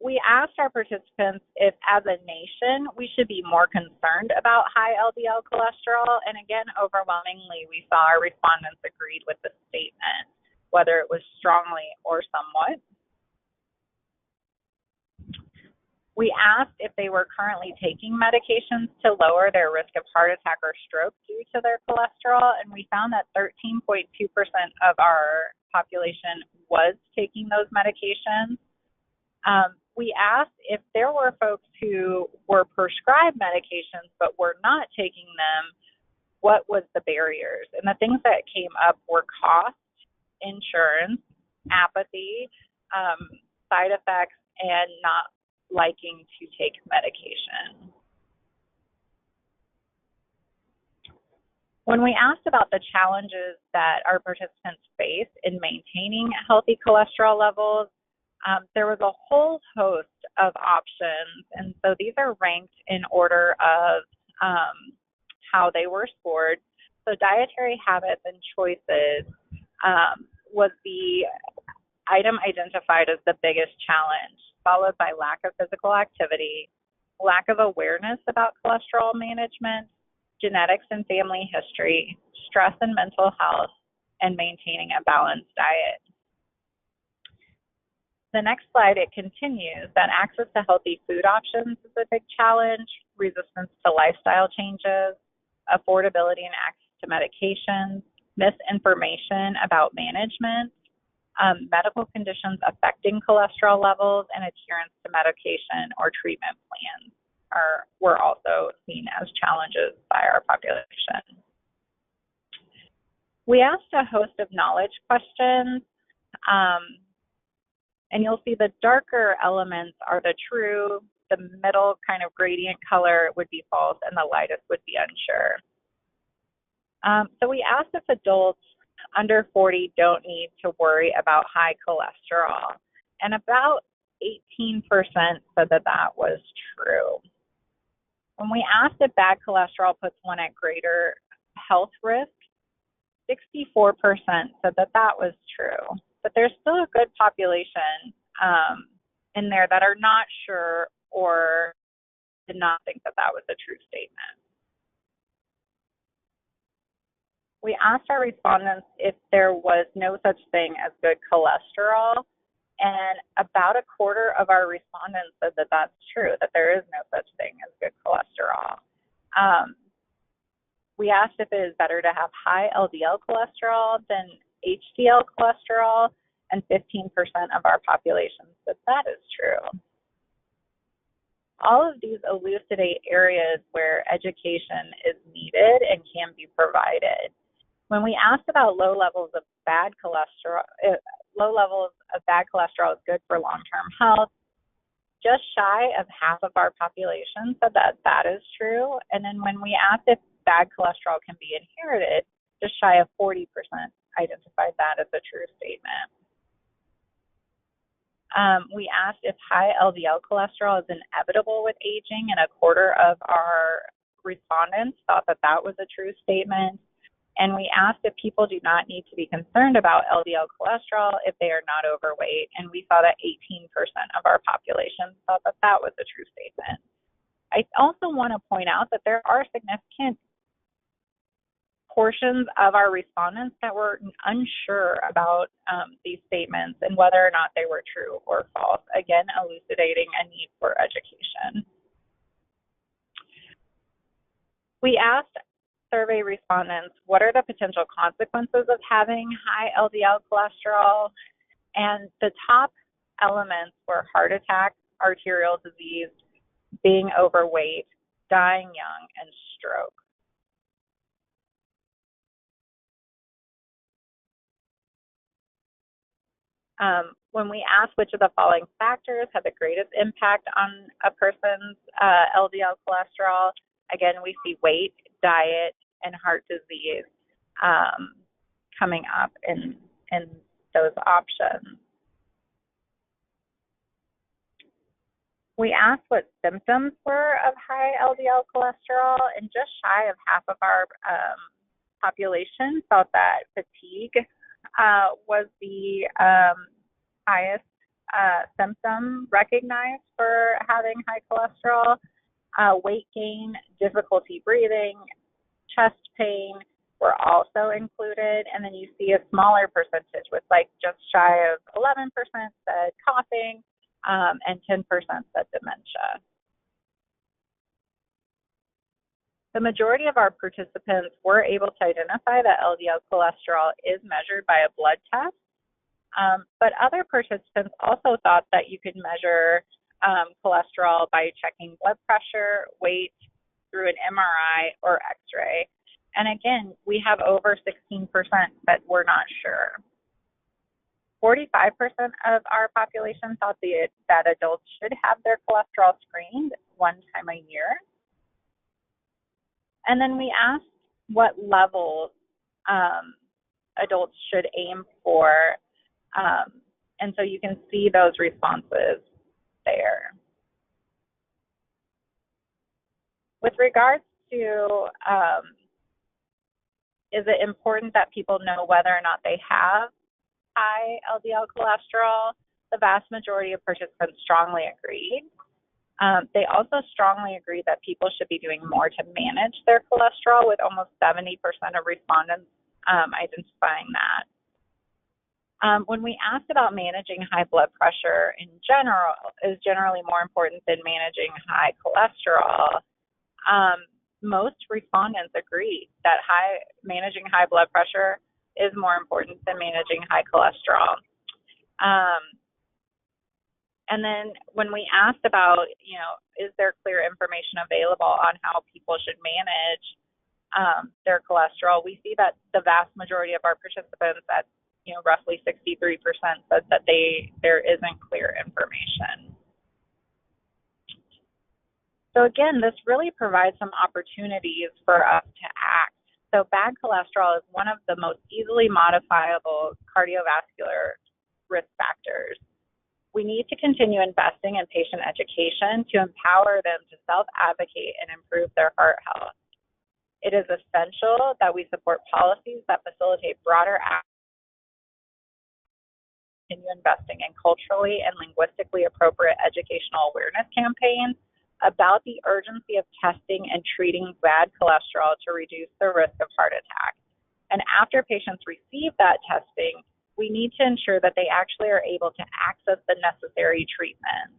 We asked our participants if, as a nation, we should be more concerned about high LDL cholesterol, and again, overwhelmingly, we saw our respondents agreed with the statement, whether it was strongly or somewhat. We asked if they were currently taking medications to lower their risk of heart attack or stroke due to their cholesterol, and we found that 13.2% of our population was taking those medications. We asked if there were folks who were prescribed medications but were not taking them, what was the barriers. And the things that came up were cost, insurance, apathy, side effects, and not liking to take medication. When we asked about the challenges that our participants face in maintaining healthy cholesterol levels, there was a whole host of options. And so these are ranked in order of how they were scored. So dietary habits and choices was the item identified as the biggest challenge, followed by lack of physical activity, lack of awareness about cholesterol management, genetics and family history, stress and mental health, and maintaining a balanced diet. The next slide, it continues that access to healthy food options is a big challenge, resistance to lifestyle changes, affordability and access to medications, misinformation about management, medical conditions affecting cholesterol levels, and adherence to medication or treatment plans were also seen as challenges by our population. We asked a host of knowledge questions, and you'll see the darker elements are the true, the middle kind of gradient color would be false, and the lightest would be unsure. So we asked if adults under 40 don't need to worry about high cholesterol, and about 18% said that that was true. When we asked if bad cholesterol puts one at greater health risk, 64% said that that was true. But there's still a good population in there that are not sure or did not think that that was a true statement. We asked our respondents if there was no such thing as good cholesterol, and about a quarter of our respondents said that that's true, that there is no such thing as good cholesterol. We asked if it is better to have high LDL cholesterol than HDL cholesterol, and 15% of our population said that is true. All of these elucidate areas where education is needed and can be provided. When we asked about low levels of bad cholesterol is good for long-term health, just shy of half of our population said that that is true. And then when we asked if bad cholesterol can be inherited, just shy of 40% identified that as a true statement. We asked if high LDL cholesterol is inevitable with aging, and a quarter of our respondents thought that that was a true statement. And we asked if people do not need to be concerned about LDL cholesterol if they are not overweight, and we saw that 18% of our population thought that that was a true statement. I also want to point out that there are significant portions of our respondents that were unsure about these statements and whether or not they were true or false, again, elucidating a need for education. We asked survey respondents, what are the potential consequences of having high LDL cholesterol? And the top elements were heart attack, arterial disease, being overweight, dying young, and stroke. When we asked which of the following factors had the greatest impact on a person's LDL cholesterol, again, we see weight, diet, and heart disease coming up in those options. We asked what symptoms were of high LDL cholesterol, and just shy of half of our population thought that fatigue was the highest symptom recognized for having high cholesterol. Weight gain, difficulty breathing, chest pain were also included. And then you see a smaller percentage with like just shy of 11% said coughing and 10% said dementia. The majority of our participants were able to identify that LDL cholesterol is measured by a blood test, but other participants also thought that you could measure cholesterol by checking blood pressure, weight, through an MRI or X-ray. And again, we have over 16% that were not sure. 45% of our population thought that adults should have their cholesterol screened one time a year. And then we asked what levels adults should aim for. And so you can see those responses there. With regards to, is it important that people know whether or not they have high LDL cholesterol? The vast majority of participants strongly agreed. They also strongly agreed that people should be doing more to manage their cholesterol, with almost 70% of respondents identifying that. When we asked about managing high blood pressure in general, is generally more important than managing high cholesterol, most respondents agreed that managing high blood pressure is more important than managing high cholesterol. And then when we asked about, is there clear information available on how people should manage their cholesterol, we see that the vast majority of our participants, at roughly 63%, said that there isn't clear information. So again, this really provides some opportunities for us to act. So bad cholesterol is one of the most easily modifiable cardiovascular risk factors. We need to continue investing in patient education to empower them to self-advocate and improve their heart health. It is essential that we support policies that facilitate broader action, continue investing in culturally and linguistically appropriate educational awareness campaigns about the urgency of testing and treating bad cholesterol to reduce the risk of heart attack. And after patients receive that testing, we need to ensure that they actually are able to access the necessary treatment.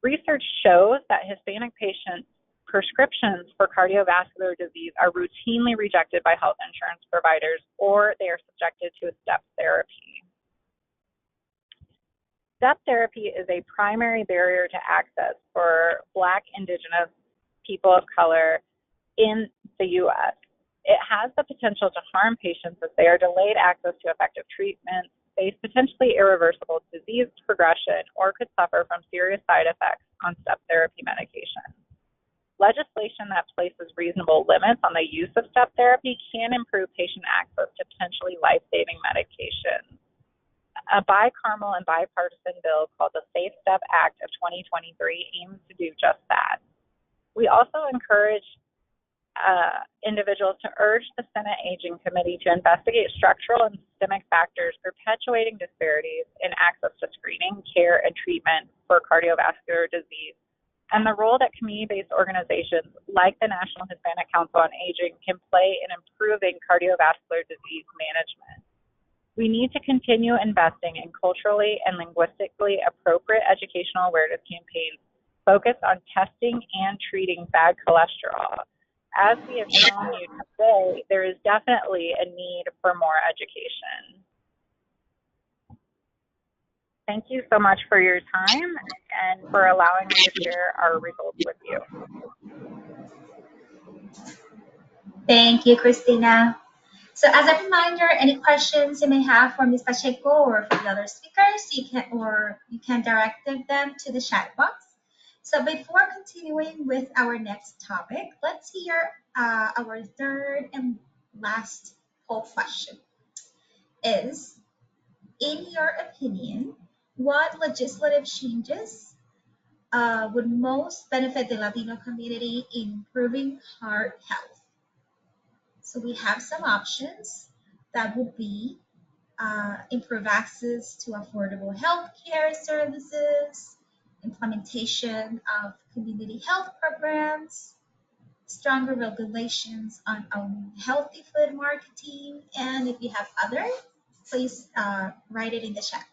Research shows that Hispanic patients' prescriptions for cardiovascular disease are routinely rejected by health insurance providers, or they are subjected to a step therapy. Step therapy is a primary barrier to access for Black, Indigenous, people of color in the U.S. It has the potential to harm patients if they are delayed access to effective treatment, face potentially irreversible disease progression, or could suffer from serious side effects on step therapy medication. Legislation that places reasonable limits on the use of step therapy can improve patient access to potentially life-saving medications. A bicameral and bipartisan bill called the Safe Step Act of 2023 aims to do just that. We also encourage individuals to urge the Senate Aging Committee to investigate structural and systemic factors perpetuating disparities in access to screening, care, and treatment for cardiovascular disease, and the role that community-based organizations like the National Hispanic Council on Aging can play in improving cardiovascular disease management. We need to continue investing in culturally and linguistically appropriate educational awareness campaigns focused on testing and treating bad cholesterol. As we have shown you today, there is definitely a need for more education. Thank you so much for your time and for allowing me to share our results with you. Thank you, Christina. So as a reminder, any questions you may have for Ms. Pacheco or for the other speakers, you can direct them to the chat box. So before continuing with our next topic, let's hear our third and last poll question. Is, in your opinion, what legislative changes would most benefit the Latino community in improving heart health? So we have some options. That would be improve access to affordable health care services, implementation of community health programs, stronger regulations on healthy food marketing, and if you have others, please write it in the chat.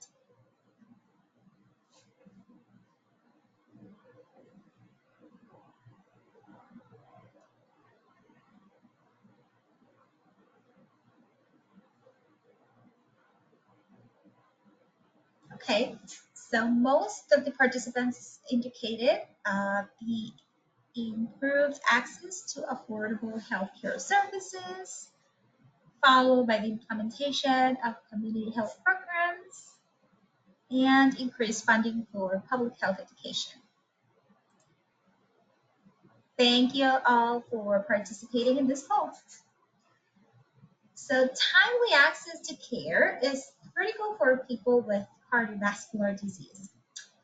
Okay, so most of the participants indicated the improved access to affordable healthcare services, followed by the implementation of community health programs, and increased funding for public health education. Thank you all for participating in this poll. So timely access to care is critical for people with cardiovascular disease,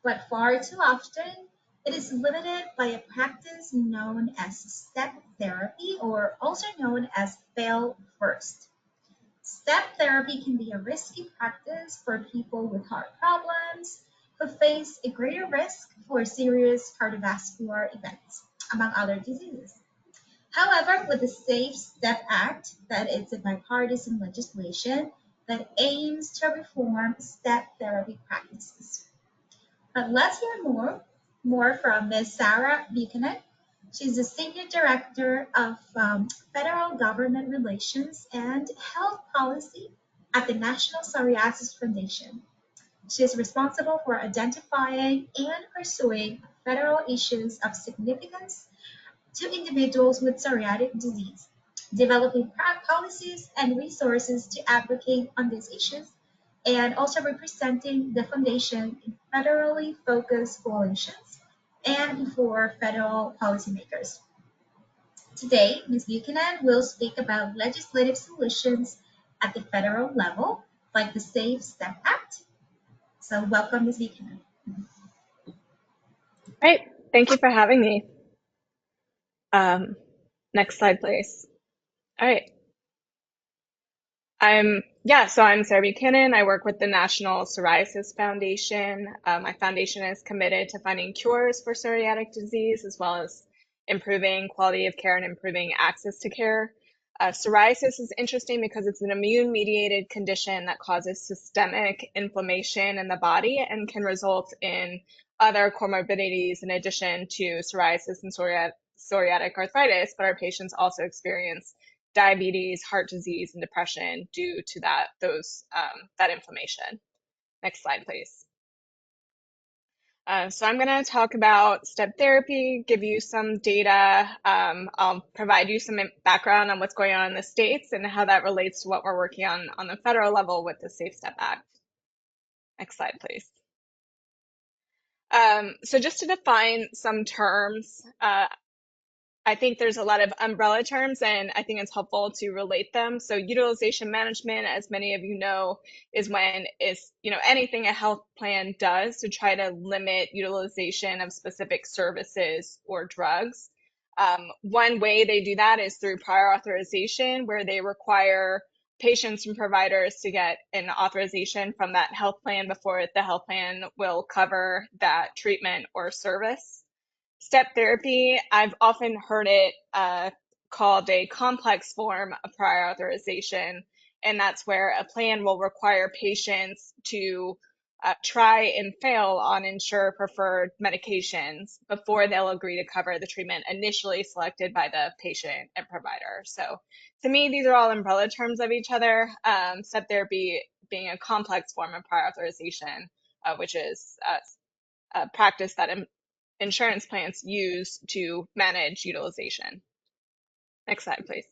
but far too often it is limited by a practice known as step therapy, or also known as fail first. Step therapy can be a risky practice for people with heart problems who face a greater risk for serious cardiovascular events, among other diseases. However, with the Safe Step Act, that is a bipartisan legislation that aims to reform step therapy practices. But let's hear more from Ms. Sarah Buchanan. She's the Senior Director of Federal Government Relations and Health Policy at the National Psoriasis Foundation. She is responsible for identifying and pursuing federal issues of significance to individuals with psoriatic disease, developing policies and resources to advocate on these issues, and also representing the foundation in federally focused coalitions and before federal policymakers. Today, Ms. Buchanan will speak about legislative solutions at the federal level, like the Safe Step Act. So welcome, Ms. Buchanan. Great. Thank you for having me. Next slide, please. All right. So I'm Sarah Buchanan. I work with the National Psoriasis Foundation. My foundation is committed to finding cures for psoriatic disease, as well as improving quality of care and improving access to care. Psoriasis is interesting because it's an immune-mediated condition that causes systemic inflammation in the body and can result in other comorbidities in addition to psoriasis and psoriatic arthritis, but our patients also experience diabetes, heart disease, and depression due to that inflammation. Next slide, please. So I'm going to talk about step therapy, give you some data. I'll provide you some background on what's going on in the states and how that relates to what we're working on the federal level with the Safe Step Act. Next slide, please. So just to define some terms, I think there's a lot of umbrella terms, and I think it's helpful to relate them. So utilization management, as many of you know, is when anything a health plan does to try to limit utilization of specific services or drugs. One way they do that is through prior authorization, where they require patients and providers to get an authorization from that health plan before the health plan will cover that treatment or service. Step therapy, I've often heard it called a complex form of prior authorization, and that's where a plan will require patients to try and fail on insurer preferred medications before they'll agree to cover the treatment initially selected by the patient and provider. So to me, these are all umbrella terms of each other. Step therapy being a complex form of prior authorization, which is a practice that insurance plans use to manage utilization. Next slide, please.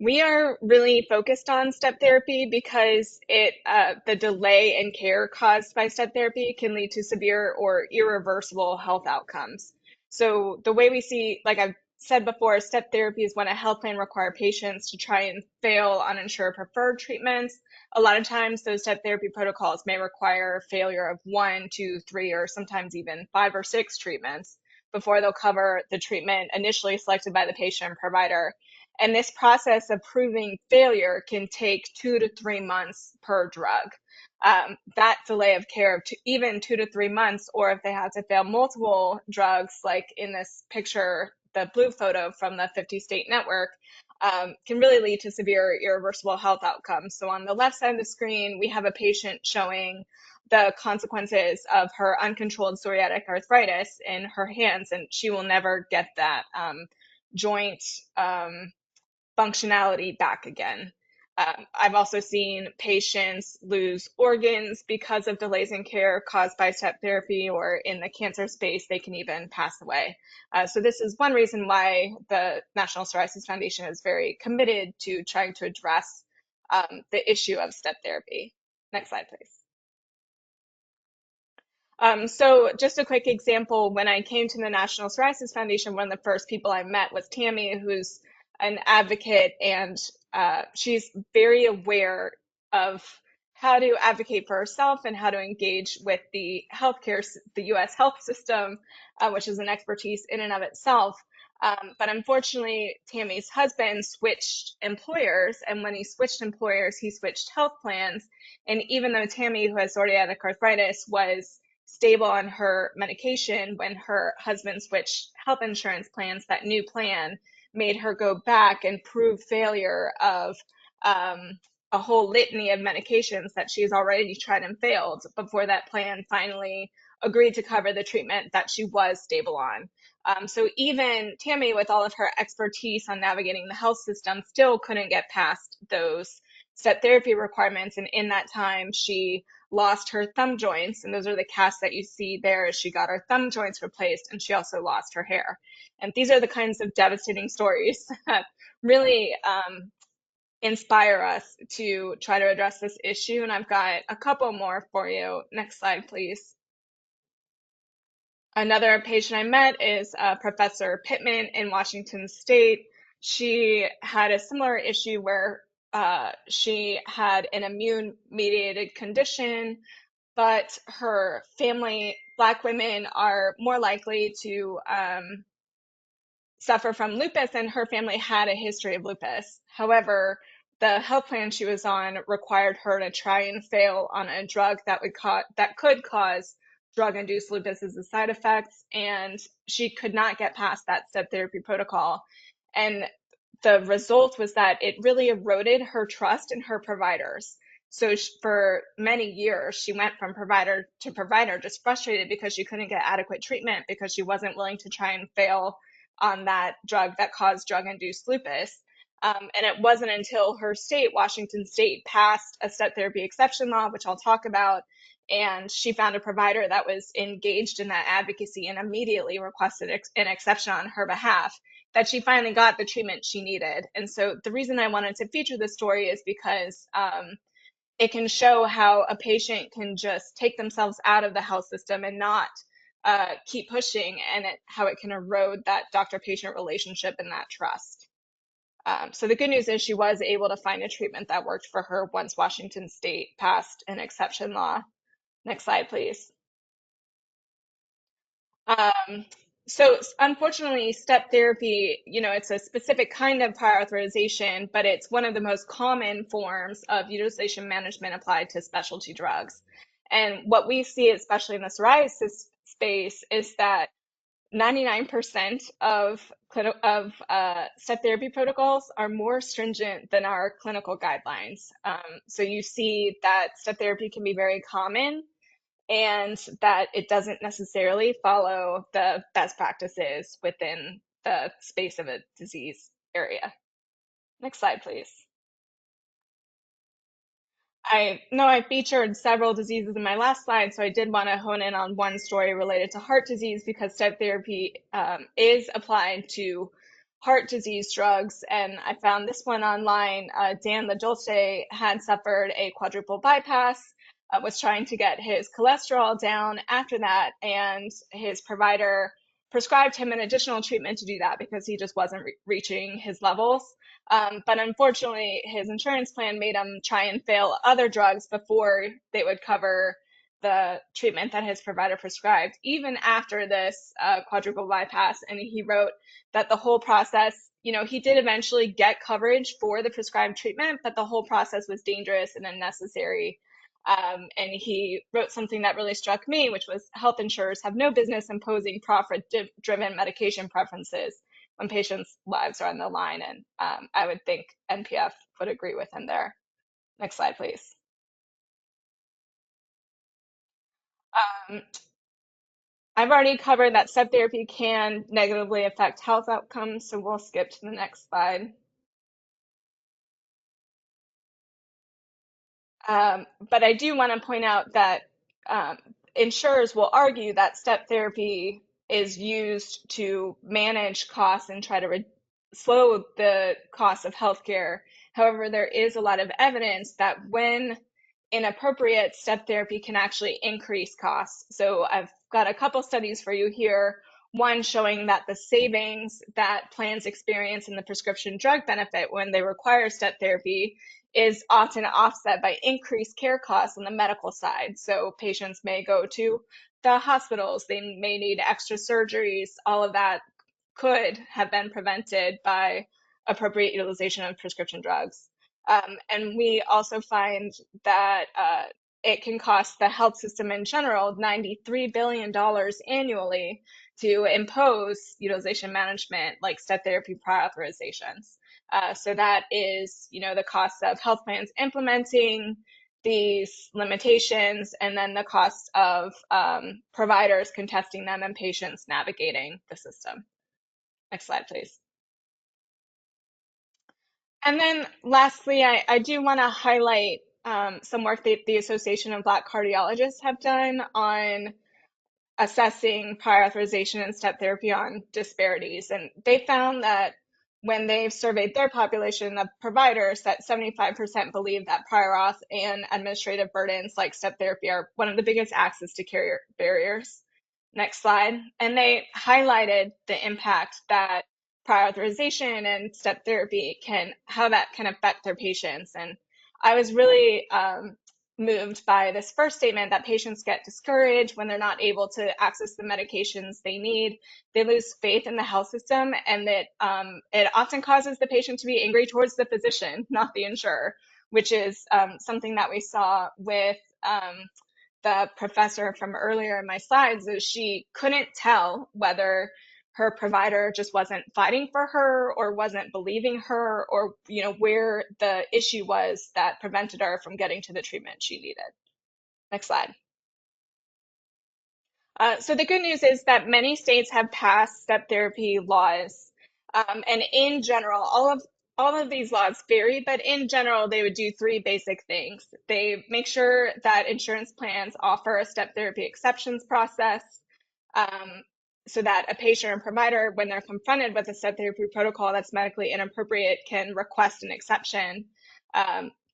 We are really focused on step therapy because the delay in care caused by step therapy can lead to severe or irreversible health outcomes. So the way we see, like I've said before, step therapy is when a health plan requires patients to try and fail on insurer preferred treatments. A lot of times those step therapy protocols may require failure of 1, 2, 3, or sometimes even 5 or 6 treatments before they'll cover the treatment initially selected by the patient and provider. And this process of proving failure can take 2 to 3 months per drug. That delay of care of even 2 to 3 months, or if they have to fail multiple drugs, like in this picture, the blue photo from the 50-state network, can really lead to severe irreversible health outcomes. So on the left side of the screen, we have a patient showing the consequences of her uncontrolled psoriatic arthritis in her hands, and she will never get that joint functionality back again. I've also seen patients lose organs because of delays in care caused by step therapy, or in the cancer space, they can even pass away. So this is one reason why the National Psoriasis Foundation is very committed to trying to address the issue of step therapy. Next slide, please. So just a quick example, when I came to the National Psoriasis Foundation, one of the first people I met was Tammy, who's an advocate, and she's very aware of how to advocate for herself and how to engage with the the US health system, which is an expertise in and of itself. But unfortunately, Tammy's husband switched employers, and when he switched employers, he switched health plans. And even though Tammy, who has psoriatic arthritis, was stable on her medication, when her husband switched health insurance plans, that new plan made her go back and prove failure of a whole litany of medications that she's already tried and failed before that plan finally agreed to cover the treatment that she was stable on. So even Tammy, with all of her expertise on navigating the health system, still couldn't get past those step therapy requirements. And in that time, she lost her thumb joints, and those are the casts that you see there. She got her thumb joints replaced, and she also lost her hair. And these are the kinds of devastating stories that really inspire us to try to address this issue. And I've got a couple more for you. Next slide, please. Another patient I met is Professor Pittman in Washington State. She had a similar issue where she had an immune-mediated condition, but her family, Black women, are more likely to suffer from lupus, and her family had a history of lupus. However, the health plan she was on required her to try and fail on a drug that could cause drug-induced lupus as a side effect, and she could not get past that step therapy protocol. And the result was that it really eroded her trust in her providers. So for many years, she went from provider to provider, just frustrated because she couldn't get adequate treatment, because she wasn't willing to try and fail on that drug that caused drug-induced lupus. And it wasn't until her state, Washington State, passed a step therapy exception law, which I'll talk about, and she found a provider that was engaged in that advocacy and immediately requested an exception on her behalf, that she finally got the treatment she needed. And so the reason I wanted to feature this story is because it can show how a patient can just take themselves out of the health system and not keep pushing, and how it can erode that doctor-patient relationship and that trust. So the good news is she was able to find a treatment that worked for her once Washington State passed an exception law. Next slide, please. So unfortunately, step therapy, it's a specific kind of prior authorization, but it's one of the most common forms of utilization management applied to specialty drugs. And what we see, especially in the psoriasis space, is that 99% of step therapy protocols are more stringent than our clinical guidelines. So you see that step therapy can be very common, and that it doesn't necessarily follow the best practices within the space of a disease area. Next slide, please. I know I featured several diseases in my last slide, so I did want to hone in on one story related to heart disease, because step therapy is applied to heart disease drugs. And I found this one online. Dan LaDolce had suffered a quadruple bypass, was trying to get his cholesterol down after that, and his provider prescribed him an additional treatment to do that because he just wasn't reaching his levels. But unfortunately, his insurance plan made him try and fail other drugs before they would cover the treatment that his provider prescribed, even after this quadruple bypass. And he wrote that the whole process, he did eventually get coverage for the prescribed treatment, but the whole process was dangerous and unnecessary. And he wrote something that really struck me, which was, health insurers have no business imposing profit-driven medication preferences when patients' lives are on the line. And I would think NPF would agree with him there. Next slide, please. I've already covered that step therapy can negatively affect health outcomes, so we'll skip to the next slide. But I do want to point out that insurers will argue that step therapy is used to manage costs and try to slow the cost of healthcare. However, there is a lot of evidence that when inappropriate, step therapy can actually increase costs. So I've got a couple studies for you here. One showing that the savings that plans experience in the prescription drug benefit when they require step therapy is often offset by increased care costs on the medical side. So patients may go to the hospitals, they may need extra surgeries, all of that could have been prevented by appropriate utilization of prescription drugs. And we also find that it can cost the health system in general $93 billion annually to impose utilization management like step therapy prior authorizations. So that is, the cost of health plans implementing these limitations, and then the cost of providers contesting them and patients navigating the system. Next slide, please. And then lastly, I do want to highlight some work that the Association of Black Cardiologists have done on assessing prior authorization and step therapy on disparities. And they found that when they've surveyed their population of providers, that 75% believe that prior auth and administrative burdens like step therapy are one of the biggest access to care barriers. Next slide. And they highlighted the impact that prior authorization and step therapy how that can affect their patients. And I was really moved by this first statement that patients get discouraged when they're not able to access the medications they need. They lose faith in the health system, and that it often causes the patient to be angry towards the physician, not the insurer, which is something that we saw with the professor from earlier in my slides. Is she couldn't tell whether her provider just wasn't fighting for her or wasn't believing her, or where the issue was that prevented her from getting to the treatment she needed. Next slide. So the good news is that many states have passed step therapy laws, and in general, all of these laws vary, but in general, they would do three basic things. They make sure that insurance plans offer a step therapy exceptions process, so that a patient or provider, when they're confronted with a step therapy protocol that's medically inappropriate, can request an exception.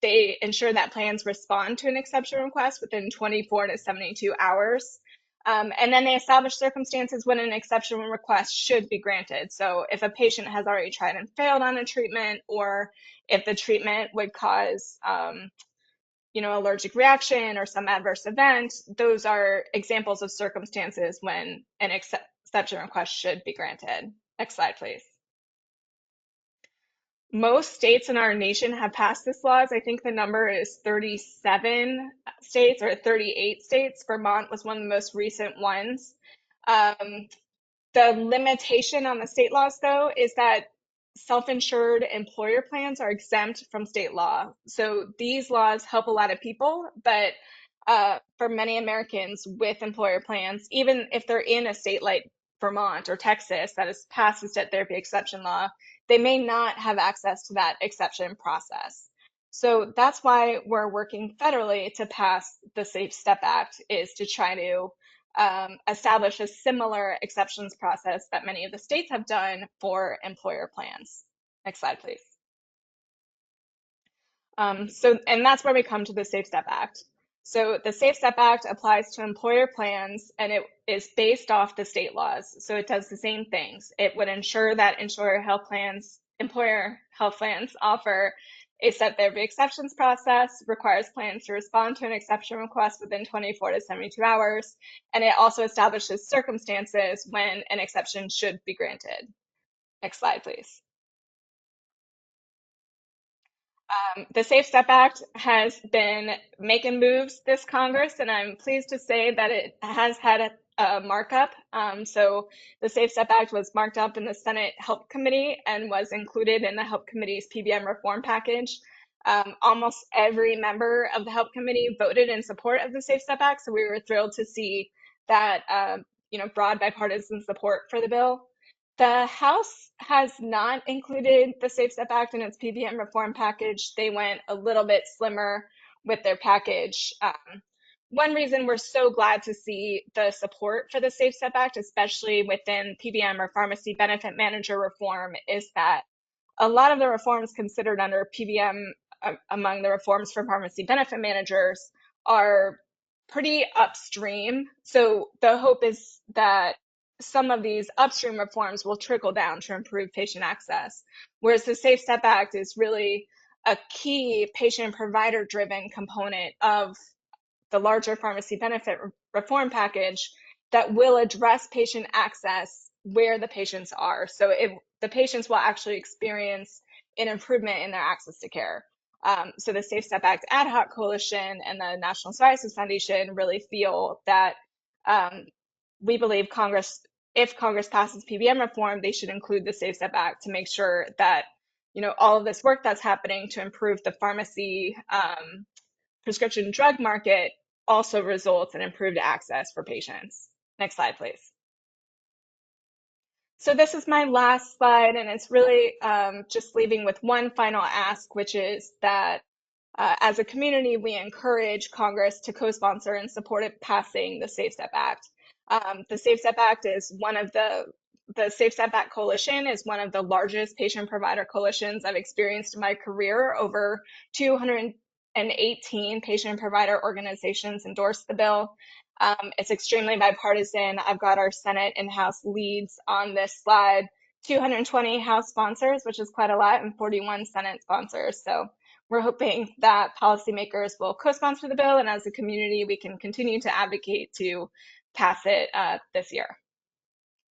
They ensure that plans respond to an exception request within 24 to 72 hours. And then they establish circumstances when an exception request should be granted. So if a patient has already tried and failed on a treatment, or if the treatment would cause allergic reaction or some adverse event, those are examples of circumstances when an exception request should be granted. Next slide, please. Most states in our nation have passed this laws. I think the number is 37 states or 38 states. Vermont was one of the most recent ones. The limitation on the state laws, though, is that self-insured employer plans are exempt from state law. So these laws help a lot of people, but for many Americans with employer plans, even if they're in a state like Vermont or Texas that has passed the step therapy exception law, they may not have access to that exception process. So that's why we're working federally to pass the Safe Step Act, is to try to establish a similar exceptions process that many of the states have done for employer plans. Next slide, please. And that's where we come to the Safe Step Act. So the Safe Step Act applies to employer plans, and it is based off the state laws. So it does the same things. It would ensure that employer health plans offer a step therapy exceptions process, requires plans to respond to an exception request within 24 to 72 hours, and it also establishes circumstances when an exception should be granted. Next slide, please. The Safe Step Act has been making moves this Congress, and I'm pleased to say that it has had a markup. So the Safe Step Act was marked up in the Senate Help Committee and was included in the Help Committee's PBM reform package. Almost every member of the Help Committee voted in support of the Safe Step Act, so we were thrilled to see that broad bipartisan support for the bill. The House has not included the Safe Step Act in its PBM reform package. They went a little bit slimmer with their package. One reason we're so glad to see the support for the Safe Step Act, especially within PBM or pharmacy benefit manager reform, is that a lot of the reforms considered under PBM, among the reforms for pharmacy benefit managers, are pretty upstream. So the hope is that some of these upstream reforms will trickle down to improve patient access, whereas the Safe Step Act is really a key patient and provider driven component of the larger pharmacy benefit reform package that will address patient access where the patients are. So the patients will actually experience an improvement in their access to care. So the Safe Step Act Ad Hoc Coalition and the National Psoriasis Foundation really feel that we believe Congress, if Congress passes PBM reform, they should include the Safe Step Act to make sure that, you know, all of this work that's happening to improve the pharmacy prescription drug market also results in improved access for patients. Next slide, please. So this is my last slide, and it's really just leaving with one final ask, which is that as a community, we encourage Congress to co-sponsor and support it passing the Safe Step Act. The Safe Step Act is one of the Safe Step Act Coalition is one of the largest patient provider coalitions I've experienced in my career. Over 218 patient provider organizations endorsed the bill. It's extremely bipartisan. I've got our Senate and House leads on this slide. 220 House sponsors, which is quite a lot, and 41 Senate sponsors. So we're hoping that policymakers will co-sponsor the bill, and as a community, we can continue to advocate to pass it this year.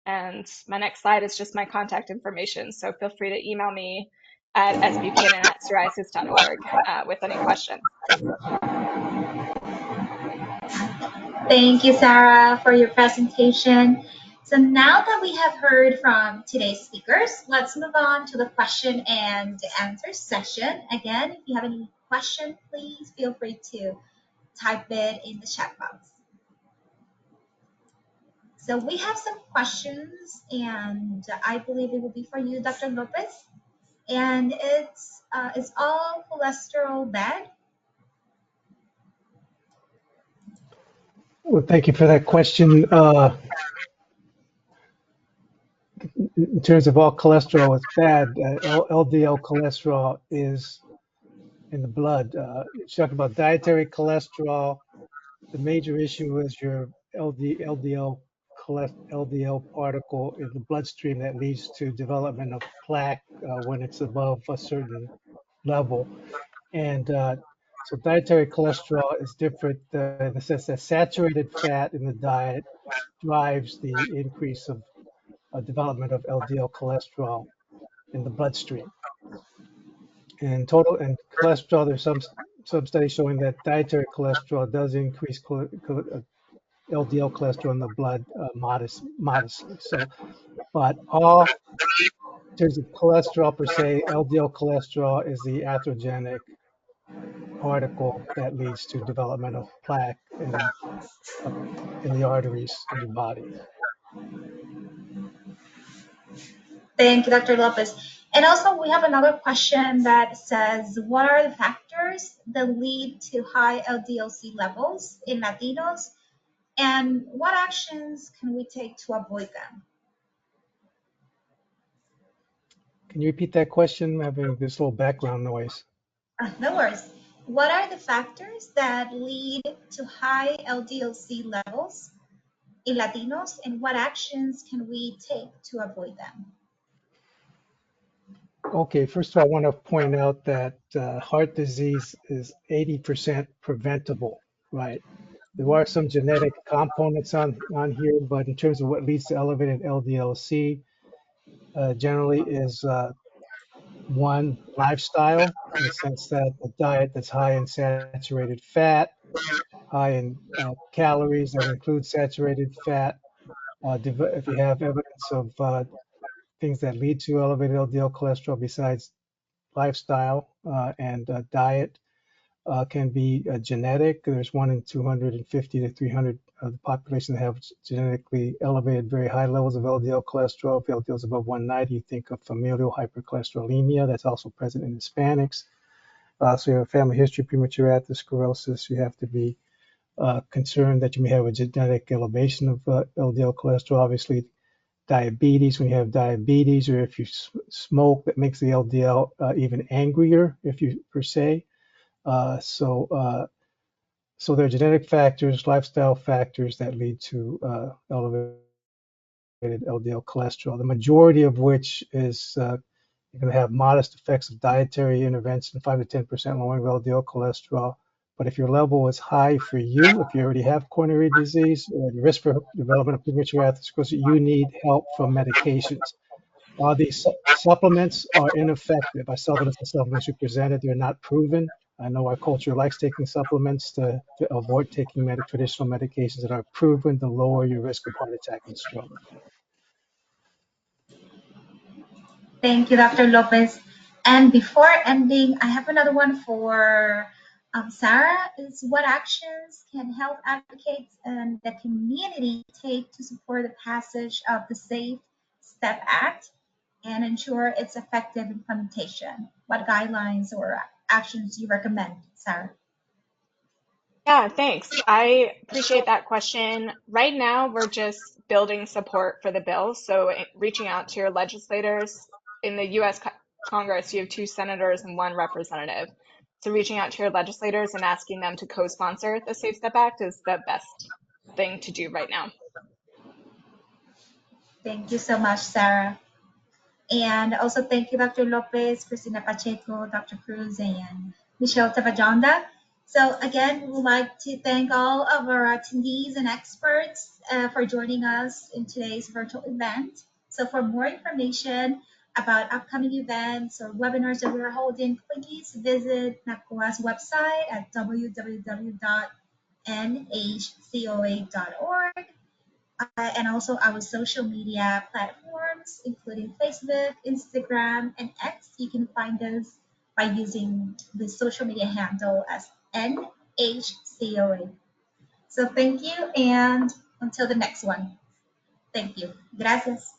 And my next slide is just my contact information, so feel free to email me at sbuchanan@psoriasis.org with any questions. Thank you, Sarah, for your presentation. So now that we have heard from today's speakers, let's move on to the question and answer session. Again, if you have any question, please feel free to type it in the chat box. So we have some questions, and I believe it will be for you, Dr. López. And it's is all cholesterol bad? Well, thank you for that question. In terms of all cholesterol, it's bad. LDL cholesterol is in the blood. Talking about dietary cholesterol, the major issue is your LDL particle in the bloodstream that leads to development of plaque when it's above a certain level. And so dietary cholesterol is different in the sense that saturated fat in the diet drives the increase of development of LDL cholesterol in the bloodstream. And cholesterol, there's some studies showing that dietary cholesterol does increase LDL cholesterol in the blood modestly. So, but all in terms of cholesterol per se, LDL cholesterol is the atherogenic particle that leads to development of plaque in the arteries in your body. Thank you, Dr. López. And also, we have another question that says, what are the factors that lead to high LDL-C levels in Latinos, and what actions can we take to avoid them? Can you repeat that question? I'm having this little background noise. No worries. What are the factors that lead to high LDL-C levels in Latinos, and what actions can we take to avoid them? Okay, first of all, I want to point out that heart disease is 80% preventable, right? There are some genetic components on here, but in terms of what leads to elevated LDL-C, generally is one, lifestyle, in the sense that a diet that's high in saturated fat, high in calories that include saturated fat. If you have evidence of things that lead to elevated LDL cholesterol besides lifestyle and diet, can be genetic. There's 1 in 250 to 300 of the population that have genetically elevated very high levels of LDL cholesterol. If LDL is above 190, you think of familial hypercholesterolemia. That's also present in Hispanics. So you have a family history of premature atherosclerosis. You have to be concerned that you may have a genetic elevation of LDL cholesterol. Obviously, diabetes, when you have diabetes, or if you smoke, that makes the LDL even angrier, if you per se. So there are genetic factors, lifestyle factors that lead to elevated LDL cholesterol, the majority of which is you're going to have modest effects of dietary intervention, 5 to 10% lowering of LDL cholesterol. But if your level is high for you, if you already have coronary disease or the risk for development of premature atherosclerosis, you need help from medications. These supplements are ineffective. I saw that as the supplements you presented, they're not proven. I know our culture likes taking supplements to avoid taking traditional medications that are proven to lower your risk of heart attack and stroke. Thank you, Dr. Lopez. And before ending, I have another one for Sarah. Is what actions can health advocates and the community take to support the passage of the Safe Step Act and ensure its effective implementation? What guidelines or actions do you recommend, Sarah? Yeah, thanks. I appreciate that question. Right now, we're just building support for the bill. So reaching out to your legislators. In the U.S. Congress, you have 2 senators and 1 representative. So reaching out to your legislators and asking them to co-sponsor the Safe Step Act is the best thing to do right now. Thank you so much, Sarah. And also thank you, Dr. Lopez, Cristina Pacheco, Dr. Cruz, and Michelle Tavajonda. So again, we would like to thank all of our attendees and experts for joining us in today's virtual event. So for more information about upcoming events or webinars that we're holding, please visit NHCOA's website at www.nhcoa.org. And also our social media platforms, including Facebook, Instagram, and X. You can find us by using the social media handle as NHCOA. So thank you, and until the next one. Thank you. Gracias.